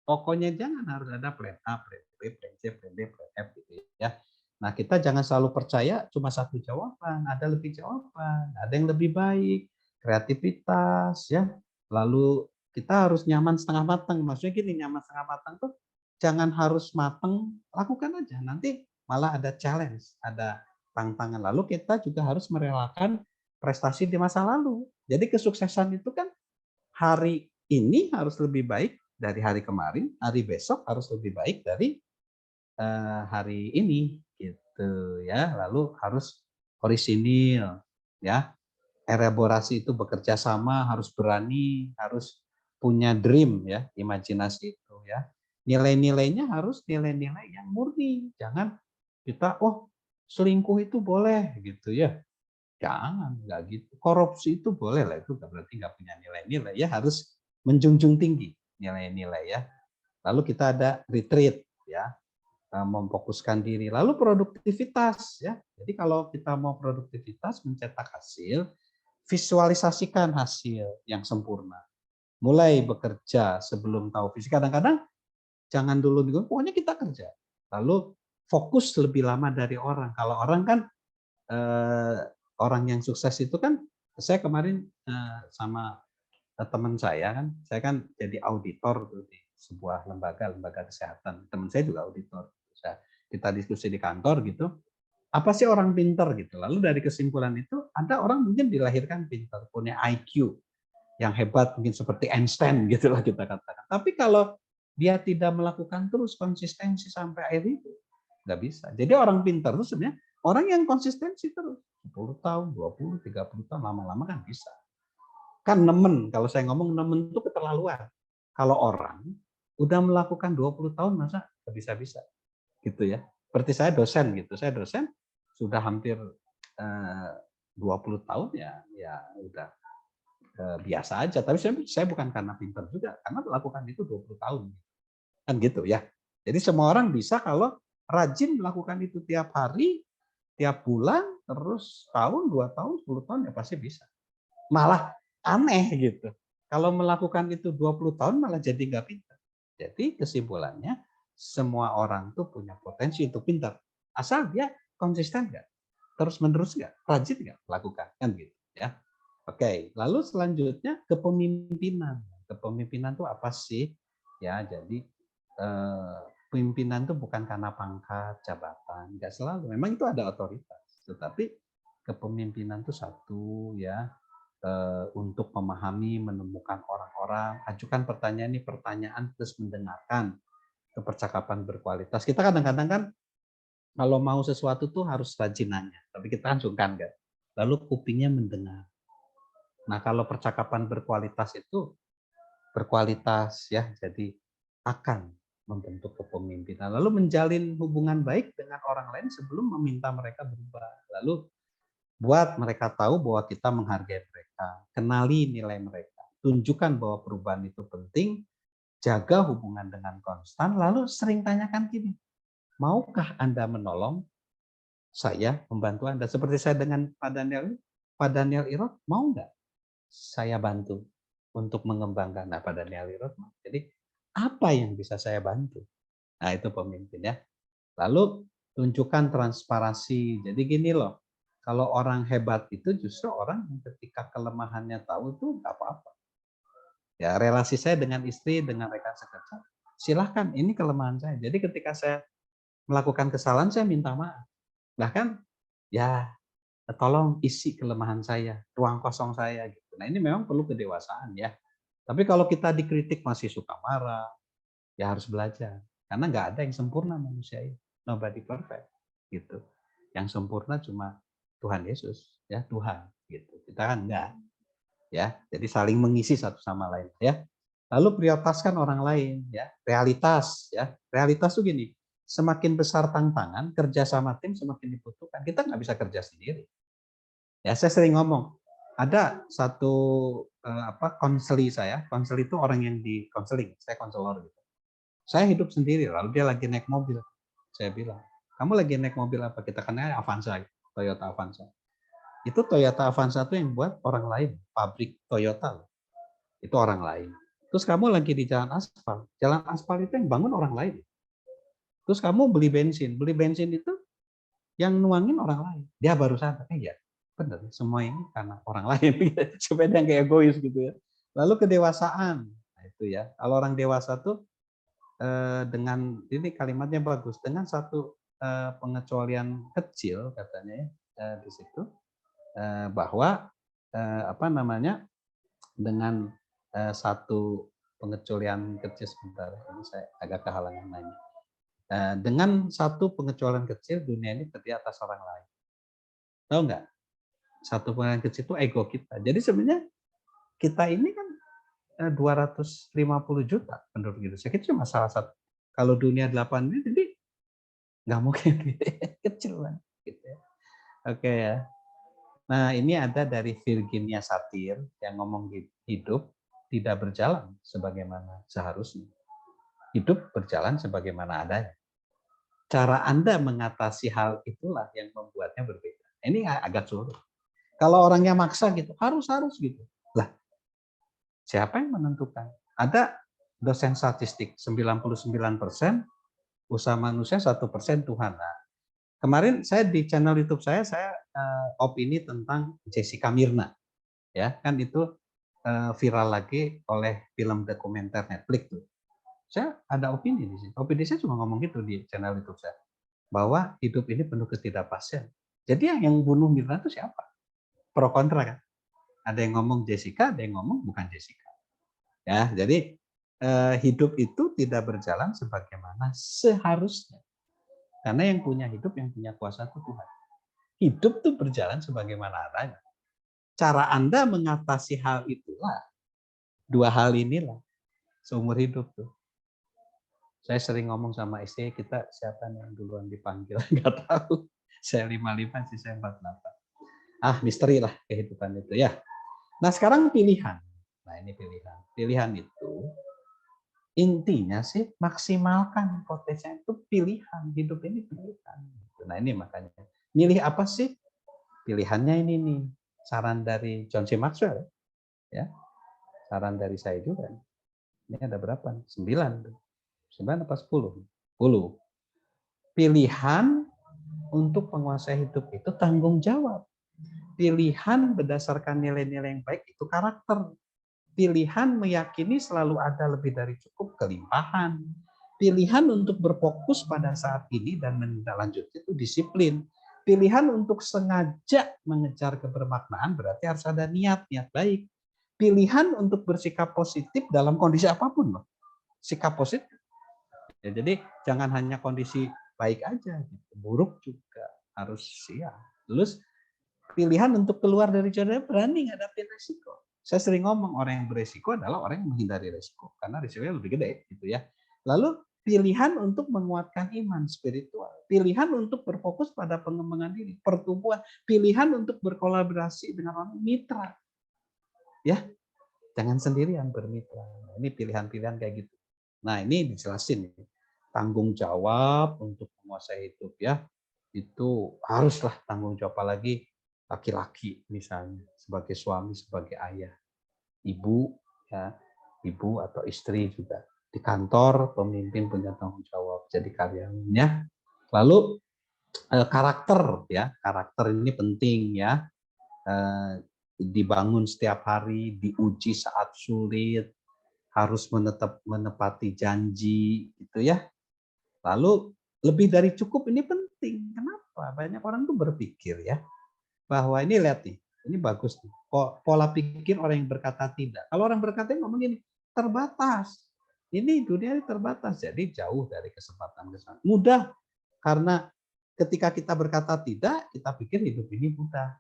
S2: Pokoknya jangan harus ada plan A, plan B, plan C, plan D, plan F gitu ya. Nah, kita jangan selalu percaya cuma satu jawaban, ada lebih jawaban, ada yang lebih baik, kreativitas ya. Lalu kita harus nyaman setengah matang. Maksudnya gini, nyaman setengah matang tuh jangan harus matang, lakukan aja. Nanti malah ada challenge, ada tantangan. Lalu kita juga harus merelakan prestasi di masa lalu. Jadi kesuksesan itu kan hari ini harus lebih baik dari hari kemarin, hari besok harus lebih baik dari hari ini gitu ya. Lalu harus orisinil ya. Elaborasi itu bekerja sama, harus berani, harus punya dream ya, imajinasi itu ya. Nilai-nilainya harus nilai-nilai yang murni. Jangan kita selingkuh itu boleh gitu ya. Jangan, nggak gitu. Korupsi itu boleh lah, itu berarti nggak punya nilai-nilai ya, harus menjunjung tinggi nilai-nilai ya. Lalu kita ada retreat ya, memfokuskan diri. Lalu produktivitas ya. Jadi kalau kita mau produktivitas, mencetak hasil, visualisasikan hasil yang sempurna. Mulai bekerja sebelum tahu visi. Kadang-kadang jangan dulu pokoknya kita kerja. Lalu fokus lebih lama dari orang. Kalau orang kan orang yang sukses itu kan, saya kemarin sama teman saya kan jadi auditor tuh di sebuah lembaga kesehatan. Teman saya juga auditor. Kita diskusi di kantor gitu. Apa sih orang pintar gitu? Lalu dari kesimpulan itu ada orang mungkin dilahirkan pintar, punya IQ yang hebat, mungkin seperti Einstein gitulah kita katakan. Tapi kalau dia tidak melakukan terus konsistensi sampai akhir hidup, nggak bisa. Jadi orang pintar itu sebenarnya orang yang konsistensi terus 10 tahun, 20, 30 tahun, lama-lama kan bisa. Kan nemen, kalau saya ngomong nemen itu keterlaluan. Kalau orang udah melakukan 20 tahun masa nggak bisa-bisa gitu ya. Seperti saya dosen gitu. Saya dosen sudah hampir 20 tahun ya udah biasa aja. Tapi saya bukan karena pintar juga, karena melakukan itu 20 tahun. Kan gitu ya. Jadi semua orang bisa kalau rajin melakukan itu tiap hari, tiap bulan, terus tahun, 2 tahun, 10 tahun ya pasti bisa. Malah aneh gitu. Kalau melakukan itu 20 tahun malah jadi nggak pintar. Jadi kesimpulannya semua orang tuh punya potensi untuk pintar. Asal dia konsisten nggak, terus menerus nggak, rajin nggak lakukan kan gitu ya. Oke, lalu selanjutnya kepemimpinan. Kepemimpinan itu apa sih? Ya, jadi pimpinan itu bukan karena pangkat, jabatan, nggak selalu. Memang itu ada otoritas, tetapi kepemimpinan itu satu ya, untuk memahami, menemukan orang-orang, ajukan pertanyaan ini pertanyaan terus mendengarkan, kepercakapan berkualitas. Kita kadang-kadang kan kalau mau sesuatu tuh harus rajin nanya, tapi kita kan sungkan kan. Lalu kupingnya mendengar. Nah, kalau percakapan berkualitas itu berkualitas ya, jadi akan membentuk kepemimpinan. Lalu menjalin hubungan baik dengan orang lain sebelum meminta mereka berubah. Lalu buat mereka tahu bahwa kita menghargai mereka, kenali nilai mereka, tunjukkan bahwa perubahan itu penting, jaga hubungan dengan konstan, lalu sering tanyakan gini, maukah Anda menolong saya, membantu Anda? Seperti saya dengan Pak Daniel Irot, mau nggak saya bantu untuk mengembangkan Pak Daniel Irot? Jadi apa yang bisa saya bantu? Nah itu pemimpin ya. Lalu tunjukkan transparansi. Jadi gini loh, kalau orang hebat itu justru orang yang ketika kelemahannya tahu itu nggak apa-apa. Ya relasi saya dengan istri, dengan rekan sekerja, silahkan ini kelemahan saya. Jadi ketika saya melakukan kesalahan saya minta maaf. Bahkan ya tolong isi kelemahan saya, ruang kosong saya gitu. Nah ini memang perlu kedewasaan ya. Tapi kalau kita dikritik masih suka marah, ya harus belajar. Karena nggak ada yang sempurna manusia ini. Nobody perfect gitu. Yang sempurna cuma Tuhan Yesus, ya Tuhan gitu. Kita kan enggak, ya. Jadi saling mengisi satu sama lain, ya. Lalu prioritaskan orang lain, ya. Realitas, ya. Realitas tuh gini, semakin besar tantangan, kerja sama tim semakin dibutuhkan. Kita nggak bisa kerja sendiri. Ya, saya sering ngomong, ada satu konseli saya, konseli itu orang yang di konseling, saya konselor gitu. Saya hidup sendiri, lalu dia lagi naik mobil. Saya bilang, kamu lagi naik mobil apa? Kita kenal Avanza, Toyota Avanza. Itu Toyota Avanza itu yang buat orang lain, pabrik Toyota. Itu orang lain. Terus kamu lagi di jalan aspal itu yang bangun orang lain. Terus kamu beli bensin itu yang nuangin orang lain. Dia baru sadar, ya benar, semua ini karena orang lain. Supaya dia nggak egois gitu ya. Lalu kedewasaan, nah itu ya. Kalau orang dewasa tuh dengan ini kalimatnya bagus, dengan satu pengecualian kecil katanya ya di situ bahwa dengan satu pengecualian kecil, sebentar ini saya agak kehalangan lainnya. Dengan satu pengecualian kecil dunia ini terdiri atas orang lain. Tahu nggak? Satu pengecualian kecil itu ego kita. Jadi sebenarnya kita ini kan 250 juta penduduk Indonesia. Itu cuma salah satu. Kalau dunia 8 ini, jadi nggak mungkin kecil banget. Gitu ya. Oke ya. Nah ini ada dari Virginia Satir yang ngomong hidup tidak berjalan sebagaimana seharusnya. Hidup berjalan sebagaimana adanya. Cara Anda mengatasi hal itulah yang membuatnya berbeda. Ini agak sulit. Kalau orangnya maksa gitu, harus gitu. Lah, siapa yang menentukan? Ada dosen statistik 99% usaha manusia, 1% Tuhan. Nah, kemarin saya di channel YouTube saya opini tentang Jessica Mirna. Ya, kan itu viral lagi oleh film dokumenter Netflix tuh. Saya ada opini di sini. Opini saya cuma ngomong gitu di channel YouTube saya. Bahwa hidup ini penuh ketidakpastian. Jadi yang bunuh Mirna itu siapa? Pro kontra kan? Ada yang ngomong Jessica, ada yang ngomong bukan Jessica. Ya, jadi hidup itu tidak berjalan sebagaimana seharusnya. Karena yang punya hidup, yang punya kuasa itu Tuhan. Hidup tuh berjalan sebagaimana adanya. Cara Anda mengatasi hal itulah, dua hal inilah seumur hidup tuh. Saya sering ngomong sama istri, kita siapa yang duluan dipanggil, nggak tahu. Saya 55, sih saya 48. Misteri lah kehidupan itu ya. Nah sekarang pilihan. Nah ini pilihan. Pilihan itu intinya sih maksimalkan potensi itu pilihan. Hidup ini pilihan. Nah ini makanya. Milih apa sih? Pilihannya ini nih. Saran dari John C. Maxwell. Ya. Saran dari saya juga. Ini ada berapa? 9. 9 apa 10? 10. Pilihan untuk penguasai hidup itu tanggung jawab. Pilihan berdasarkan nilai-nilai yang baik itu karakter. Pilihan meyakini selalu ada lebih dari cukup, kelimpahan. Pilihan untuk berfokus pada saat ini dan menindaklanjuti itu disiplin. Pilihan untuk sengaja mengejar kebermaknaan berarti harus ada niat baik. Pilihan untuk bersikap positif dalam kondisi apapun loh. Sikap positif. Ya, jadi jangan hanya kondisi baik aja, gitu. Buruk juga harus siap. Terus pilihan untuk keluar dari zona berani ngadapin resiko. Saya sering ngomong orang yang beresiko adalah orang yang menghindari resiko karena risikonya lebih gede, gitu ya. Lalu pilihan untuk menguatkan iman spiritual, pilihan untuk berfokus pada pengembangan diri, pertumbuhan, pilihan untuk berkolaborasi dengan orang mitra, ya. Jangan sendirian bermitra. Ini pilihan-pilihan kayak gitu. Nah ini dijelasin nih. Tanggung jawab untuk menguasai hidup ya. Itu haruslah tanggung jawab, apalagi laki-laki misalnya. Sebagai suami, sebagai ayah. Ibu, ya, ibu atau istri juga. Di kantor, pemimpin punya tanggung jawab. Jadi karyawannya. Lalu karakter ya. Karakter ini penting ya. Dibangun setiap hari, diuji saat sulit, harus menepati janji, gitu ya. Lalu lebih dari cukup ini penting. Kenapa? Banyak orang tuh berpikir ya bahwa ini lihat nih, ini bagus nih. Pola pikir orang yang berkata tidak. Kalau orang berkata ngomong gini, terbatas. Ini dunia ini terbatas, jadi jauh dari kesempatan. Mudah karena ketika kita berkata tidak, kita pikir hidup ini mudah,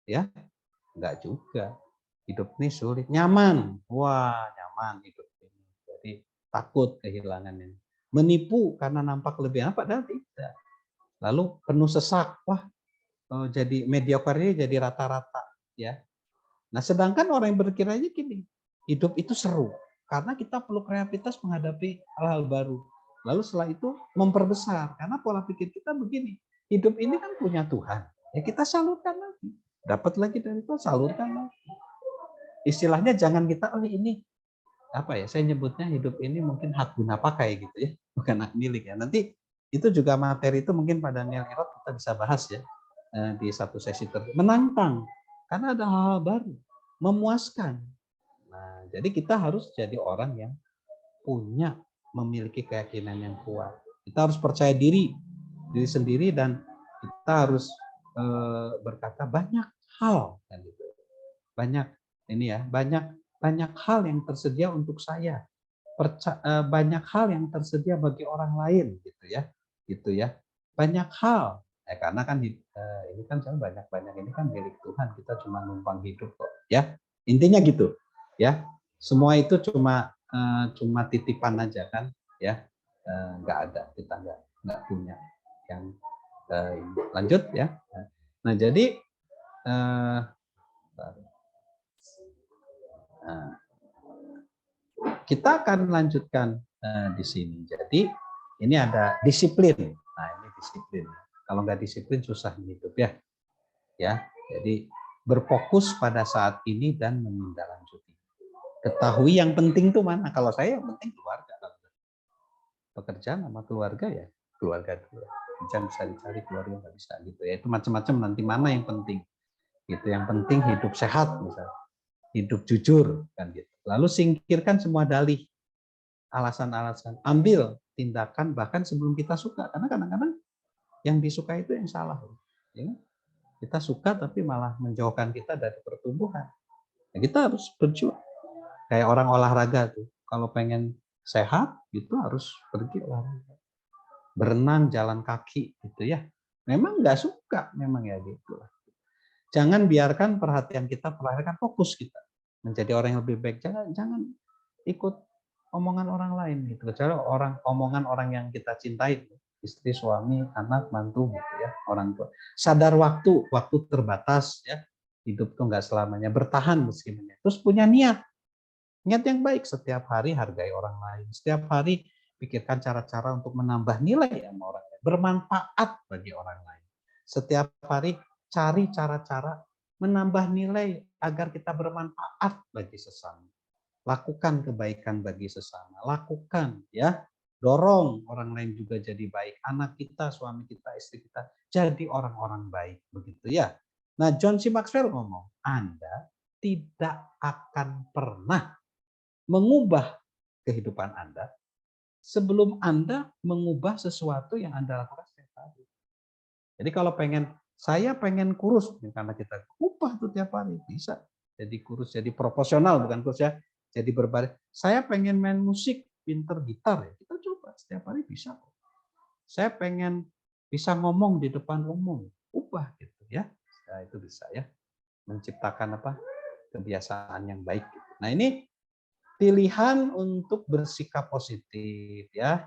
S2: ya enggak juga. Hidup ini sulit, nyaman, wah nyaman hidup ini. Jadi takut kehilangan ini. Menipu karena nampak lebih enak, padahal tidak. Lalu penuh sesak, wah jadi mediocre ini jadi rata-rata, ya. Nah, sedangkan orang yang berkiranya gini, hidup itu seru karena kita perlu kreativitas menghadapi hal-hal baru. Lalu setelah itu memperbesar karena pola pikir kita begini, hidup ini kan punya Tuhan, ya kita salurkan lagi, dapat lagi dari Tuhan, salurkan lagi. Istilahnya jangan kita ini apa ya? Saya nyebutnya hidup ini mungkin hak guna pakai gitu ya, bukan hak milik ya. Nanti itu juga materi itu mungkin pada Neil Irot kita bisa bahas ya di satu sesi menantang karena ada hal-hal baru, memuaskan. Nah, jadi kita harus jadi orang yang punya memiliki keyakinan yang kuat. Kita harus percaya diri sendiri dan kita harus berkata banyak hal kan gitu. Banyak ini ya, banyak hal yang tersedia untuk saya. Banyak hal yang tersedia bagi orang lain gitu ya. Banyak hal. Karena kan ini kan banyak ini kan milik Tuhan, kita cuma numpang hidup kok, ya. Intinya gitu, ya. Semua itu cuma titipan aja kan, ya. Nggak ada, kita nggak punya yang lanjut ya. Nah, jadi kita akan lanjutkan di sini. Jadi ini ada disiplin. Nah, ini disiplin. Kalau nggak disiplin susah hidup ya. Ya, jadi berfokus pada saat ini dan menindaklanjuti. Ketahui yang penting tuh mana? Kalau saya yang penting keluarga. Pekerjaan sama keluarga ya keluarga dulu. Jangan bisa dicari keluarga nggak bisa gitu ya. Itu macam-macam nanti mana yang penting. Gitu. Yang penting hidup sehat misalnya. Hidup jujur kan gitu. Lalu singkirkan semua dalih, alasan-alasan, ambil tindakan bahkan sebelum kita suka, karena kadang-kadang yang disuka itu yang salah, ya. Kita suka tapi malah menjauhkan kita dari pertumbuhan. Nah, kita harus berjuang. Kayak orang olahraga tuh, kalau pengen sehat itu harus pergi olahraga, berenang, jalan kaki gitu ya. Memang nggak suka, memang ya gitu. Jangan biarkan perhatian kita teralihkan fokus kita menjadi orang yang lebih baik. Jangan ikut omongan orang lain gitu. Kecuali omongan orang yang kita cintai, istri, suami, anak, mantu gitu ya, orang tua. Sadar waktu terbatas ya. Hidup tuh nggak selamanya, bertahan meski menyakit. Terus punya niat yang baik, setiap hari hargai orang lain. Setiap hari pikirkan cara-cara untuk menambah nilai sama orang lain, bermanfaat bagi orang lain. Setiap hari cari cara-cara menambah nilai agar kita bermanfaat bagi sesama. Lakukan kebaikan bagi sesama, lakukan ya. Dorong orang lain juga jadi baik. Anak kita, suami kita, istri kita jadi orang-orang baik, begitu ya. Nah, John C. Maxwell ngomong, Anda tidak akan pernah mengubah kehidupan Anda sebelum Anda mengubah sesuatu yang Anda lakukan setiap hari. Jadi kalau saya pengen kurus, karena kita ubah tuh tiap hari, bisa. Jadi kurus, jadi proporsional, bukan kurus ya, jadi berbaris. Saya pengen main musik, pinter gitar, ya kita coba setiap hari bisa. Saya pengen bisa ngomong di depan umum, ubah gitu ya. Nah, itu bisa ya, menciptakan kebiasaan yang baik. Nah, ini pilihan untuk bersikap positif ya.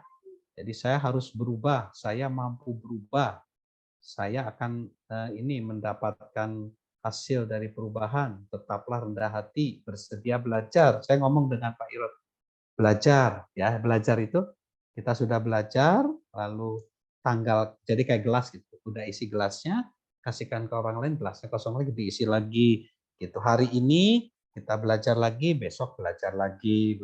S2: Jadi saya harus berubah, saya mampu berubah. Saya akan ini mendapatkan hasil dari perubahan. Tetaplah rendah hati, bersedia belajar. Saya ngomong dengan Pak Irot, belajar ya. Belajar itu kita sudah belajar, lalu jadi kayak gelas gitu. Udah isi gelasnya, kasihkan ke orang lain, gelasnya kosong lagi, diisi lagi gitu. Hari ini kita belajar lagi, besok belajar lagi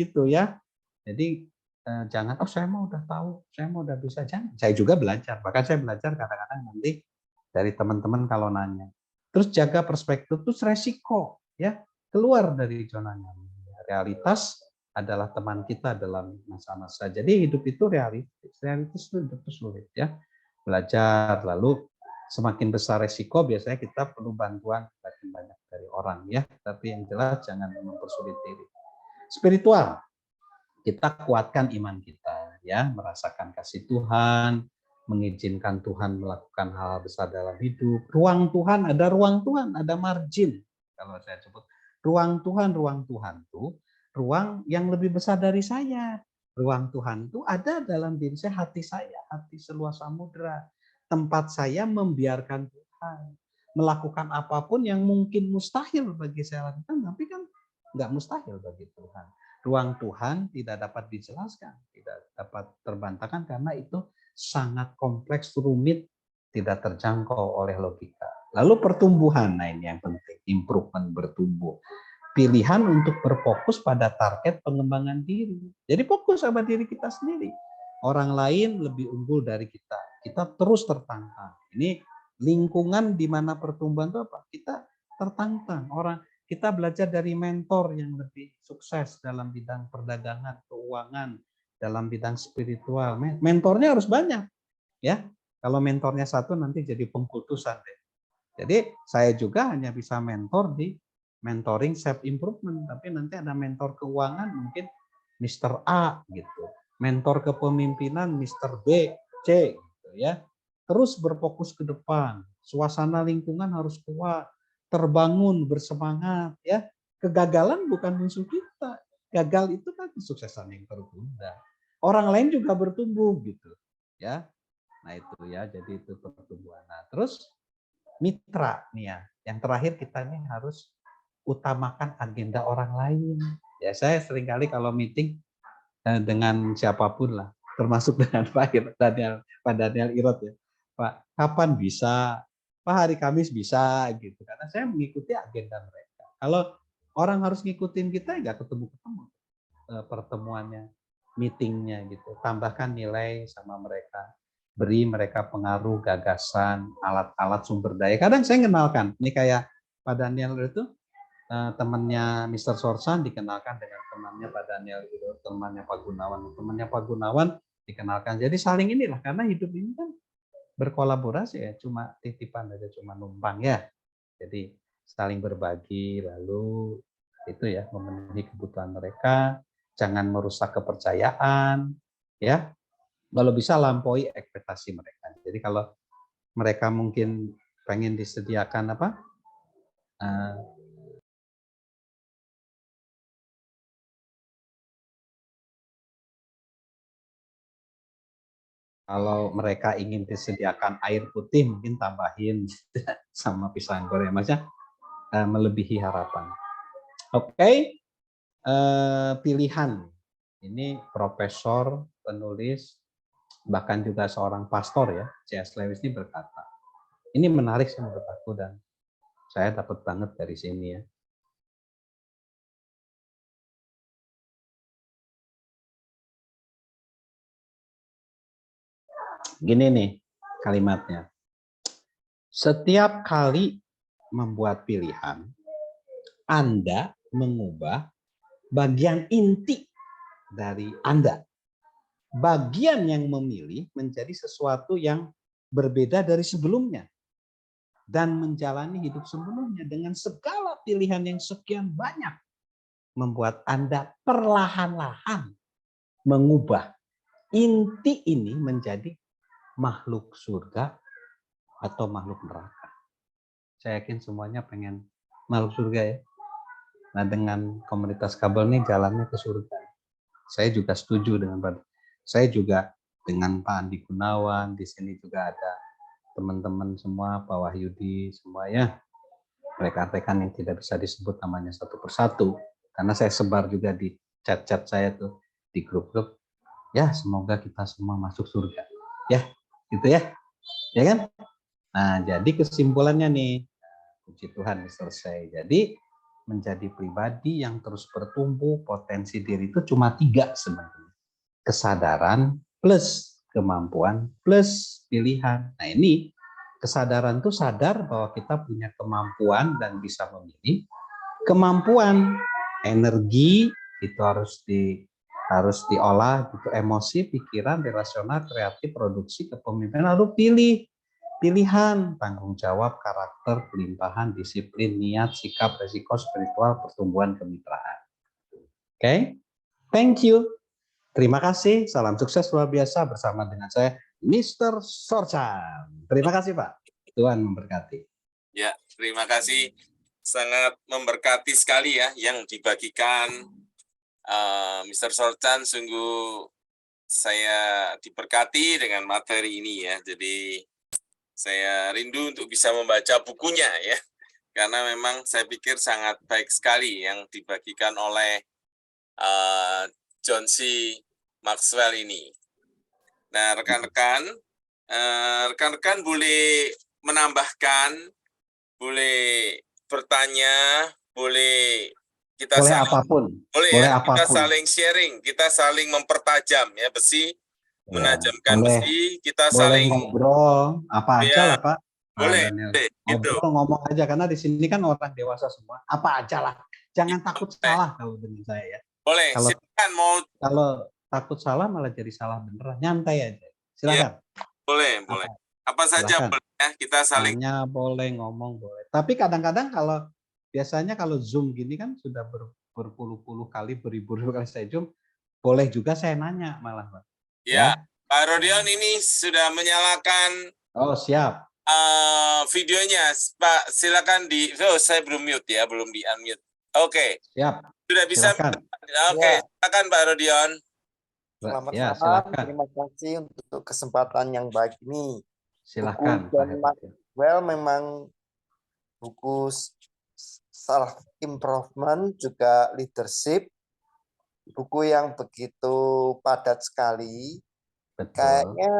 S2: gitu ya. Jadi jangan, saya mau udah tahu, saya mau udah bisa. Jangan, saya juga belajar. Bahkan saya belajar kadang-kadang nanti dari teman-teman kalau nanya. Terus jaga perspektif, terus resiko ya, keluar dari zona nyaman. Realitas adalah teman kita dalam masa-masa. Jadi hidup itu realitas itu hidup itu sulit ya. Belajar, lalu semakin besar resiko biasanya kita perlu bantuan semakin banyak dari orang ya. Tapi yang jelas jangan mempersulit diri. Spiritual, kita kuatkan iman kita ya, merasakan kasih Tuhan, mengizinkan Tuhan melakukan hal besar dalam hidup. Ruang Tuhan, ada margin. Kalau saya sebut ruang Tuhan tuh ruang yang lebih besar dari saya. Ruang Tuhan itu ada dalam diri saya, hati seluas samudera. Tempat saya membiarkan Tuhan melakukan apapun yang mungkin mustahil bagi saya lakukan, tapi kan nggak mustahil bagi Tuhan. Ruang Tuhan tidak dapat dijelaskan, tidak dapat terbantahkan karena itu sangat kompleks, rumit, tidak terjangkau oleh logika. Lalu pertumbuhan, nah ini yang penting, improvement, bertumbuh. Pilihan untuk berfokus pada target pengembangan diri. Jadi fokus sama diri kita sendiri. Orang lain lebih unggul dari kita. Kita terus tertantang. Ini lingkungan di mana pertumbuhan itu apa? Kita tertantang. Kita belajar dari mentor yang lebih sukses dalam bidang perdagangan, keuangan, dalam bidang spiritual. Mentornya harus banyak, ya. Kalau mentornya satu nanti jadi pengkultusan deh. Jadi saya juga hanya bisa mentor di mentoring self improvement, tapi nanti ada mentor keuangan mungkin Mr. A gitu. Mentor kepemimpinan Mr. B, C gitu ya. Terus berfokus ke depan. Suasana lingkungan harus kuat, terbangun, bersemangat ya. Kegagalan bukan musuh kita. Gagal itu kan kesuksesan yang tertunda. Orang lain juga bertumbuh gitu ya. Nah itu ya, jadi itu pertumbuhan. Nah, terus mitra nih ya. Yang terakhir kita nih harus utamakan agenda orang lain. Ya saya seringkali kalau meeting dengan siapapun lah, termasuk dengan Pak Daniel Irot ya. Pak, kapan bisa? Pak, hari Kamis bisa gitu. Karena saya mengikuti agenda mereka. Kalau orang harus ngikutin kita, nggak ketemu-ketemu pertemuannya, meetingnya gitu. Tambahkan nilai sama mereka. Beri mereka pengaruh, gagasan, alat-alat sumber daya. Kadang saya kenalkan, ini kayak Pak Daniel itu temannya Mr. Sorsan dikenalkan dengan temannya Pak Daniel itu, temannya Pak Gunawan dikenalkan. Jadi saling inilah, karena hidup ini kan berkolaborasi ya, cuma titipan aja, cuma numpang ya. Jadi saling berbagi, lalu itu ya, memenuhi kebutuhan mereka, jangan merusak kepercayaan, ya. Kalau bisa lampaui ekspektasi mereka. Jadi kalau mereka mungkin pengen disediakan apa? Kalau mereka ingin disediakan air putih, mungkin tambahin sama pisang goreng. Maksudnya melebihi harapan. Oke, pilihan. Ini profesor, penulis, bahkan juga seorang pastor ya, C.S. Lewis ini berkata. Ini menarik sih menurut aku dan saya dapat banget dari sini ya. Gini nih kalimatnya. Setiap kali membuat pilihan, Anda mengubah bagian inti dari Anda. Bagian yang memilih menjadi sesuatu yang berbeda dari sebelumnya. Dan menjalani hidup sebelumnya dengan segala pilihan yang sekian banyak. Membuat Anda perlahan-lahan mengubah inti ini menjadi makhluk surga atau makhluk neraka. Saya yakin semuanya pengen makhluk surga ya. Nah dengan komunitas kabel ini jalannya ke surga. Saya juga setuju dengan Pak. Saya juga dengan Pak Andi Gunawan, di sini juga ada teman-teman semua, Pak Wahyudi, semua ya. Rekan-rekan yang tidak bisa disebut namanya satu persatu. Karena saya sebar juga di chat-chat saya tuh, di grup-grup. Ya semoga kita semua masuk surga. Ya, gitu ya. Ya kan? Nah jadi kesimpulannya nih, puji Tuhan selesai. Jadi menjadi pribadi yang terus bertumbuh, potensi diri itu cuma 3 sebenarnya. Kesadaran plus kemampuan plus pilihan. Nah ini kesadaran itu sadar bahwa kita punya kemampuan dan bisa memilih. Kemampuan, energi itu harus diolah, gitu, emosi, pikiran, relasional, kreatif, produksi, kepemimpinan, lalu pilihan, tanggung jawab, karakter, pelimpahan, disiplin, niat, sikap, resiko, spiritual, pertumbuhan, kemitraan. Oke, thank you. Terima kasih, salam sukses luar biasa bersama dengan saya Mr. Sorchan. Terima kasih Pak. Tuhan memberkati.
S1: Ya, terima kasih. Sangat memberkati sekali ya yang dibagikan Mr. Sorchan. Sungguh saya diberkati dengan materi ini ya. Jadi saya rindu untuk bisa membaca bukunya ya. Karena memang saya pikir sangat baik sekali yang dibagikan oleh John C. Maxwell ini. Nah, rekan-rekan boleh menambahkan, boleh bertanya, boleh kita
S2: Boleh
S1: saling
S2: apapun.
S1: boleh
S2: Boleh
S1: ya, kita
S2: apapun.
S1: saling sharing, kita saling mempertajam ya besi,
S2: Ya,
S1: menajamkan
S2: boleh.
S1: besi, kita
S2: Boleh
S1: saling
S2: ngobrol apa aja
S1: ya,
S2: lah Pak.
S1: boleh,
S2: Daniel.
S1: gitu.
S2: Ngobrol ngomong aja karena di sini kan orang dewasa semua. Apa aja lah. Jangan takut salah kalau dengan saya ya.
S1: Boleh,
S2: Kalau
S1: silakan mau
S2: kalau takut salah malah jadi salah beneran. Nyantai aja.
S1: ya,
S2: Silakan.
S1: boleh. Apa saja
S2: Silakan.
S1: boleh ya, kita saling
S2: Tanya boleh, ngomong boleh. Tapi kadang-kadang kalau biasanya kalau Zoom gini kan sudah berpuluh-puluh kali, beribu-ribu kali saya Zoom, boleh juga saya nanya malah, Pak.
S1: ya. Pak Rodion ini sudah menyalakan
S2: Oh, siap.
S1: videonya. Pak, silakan saya belum mute ya, belum di unmute. Oke.
S2: Siap.
S1: Sudah bisa.
S2: Silakan.
S1: Oke, silakan Pak Rodion.
S3: Selamat
S2: Ya,
S3: malam,
S2: silakan.
S3: terima kasih untuk kesempatan yang baik ini.
S2: Silakan,
S3: Buku
S2: Pak
S3: John
S2: Hebat.
S3: Maxwell memang buku self improvement juga leadership, buku yang begitu padat sekali.
S2: Betul.
S3: Kayaknya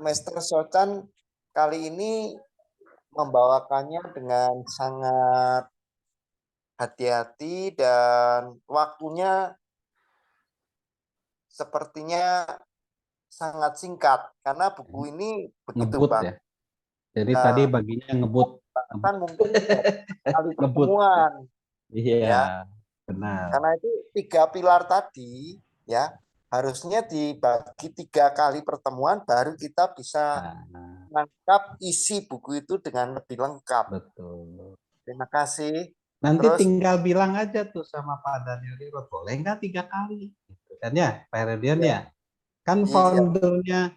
S3: Mr. Sorchan kali ini membawakannya dengan sangat hati-hati dan waktunya sepertinya sangat singkat karena buku ini begitu
S2: Ngebut
S3: Bang.
S2: ya. Jadi tadi baginya ngebut.
S3: Bahkan mungkin kali
S2: Ngebut.
S3: pertemuan.
S2: Iya,
S3: Ya.
S2: benar.
S3: Karena itu 3 pilar tadi ya harusnya dibagi 3 kali pertemuan baru kita bisa menangkap isi buku itu dengan lebih lengkap.
S2: Betul.
S3: Terima kasih.
S2: Nanti
S3: Terus
S2: tinggal bilang aja tuh sama Pak Daniel Irot, boleh nggak 3 kali? Gitu kan ya, Pak Herdian ya. Kan foundernya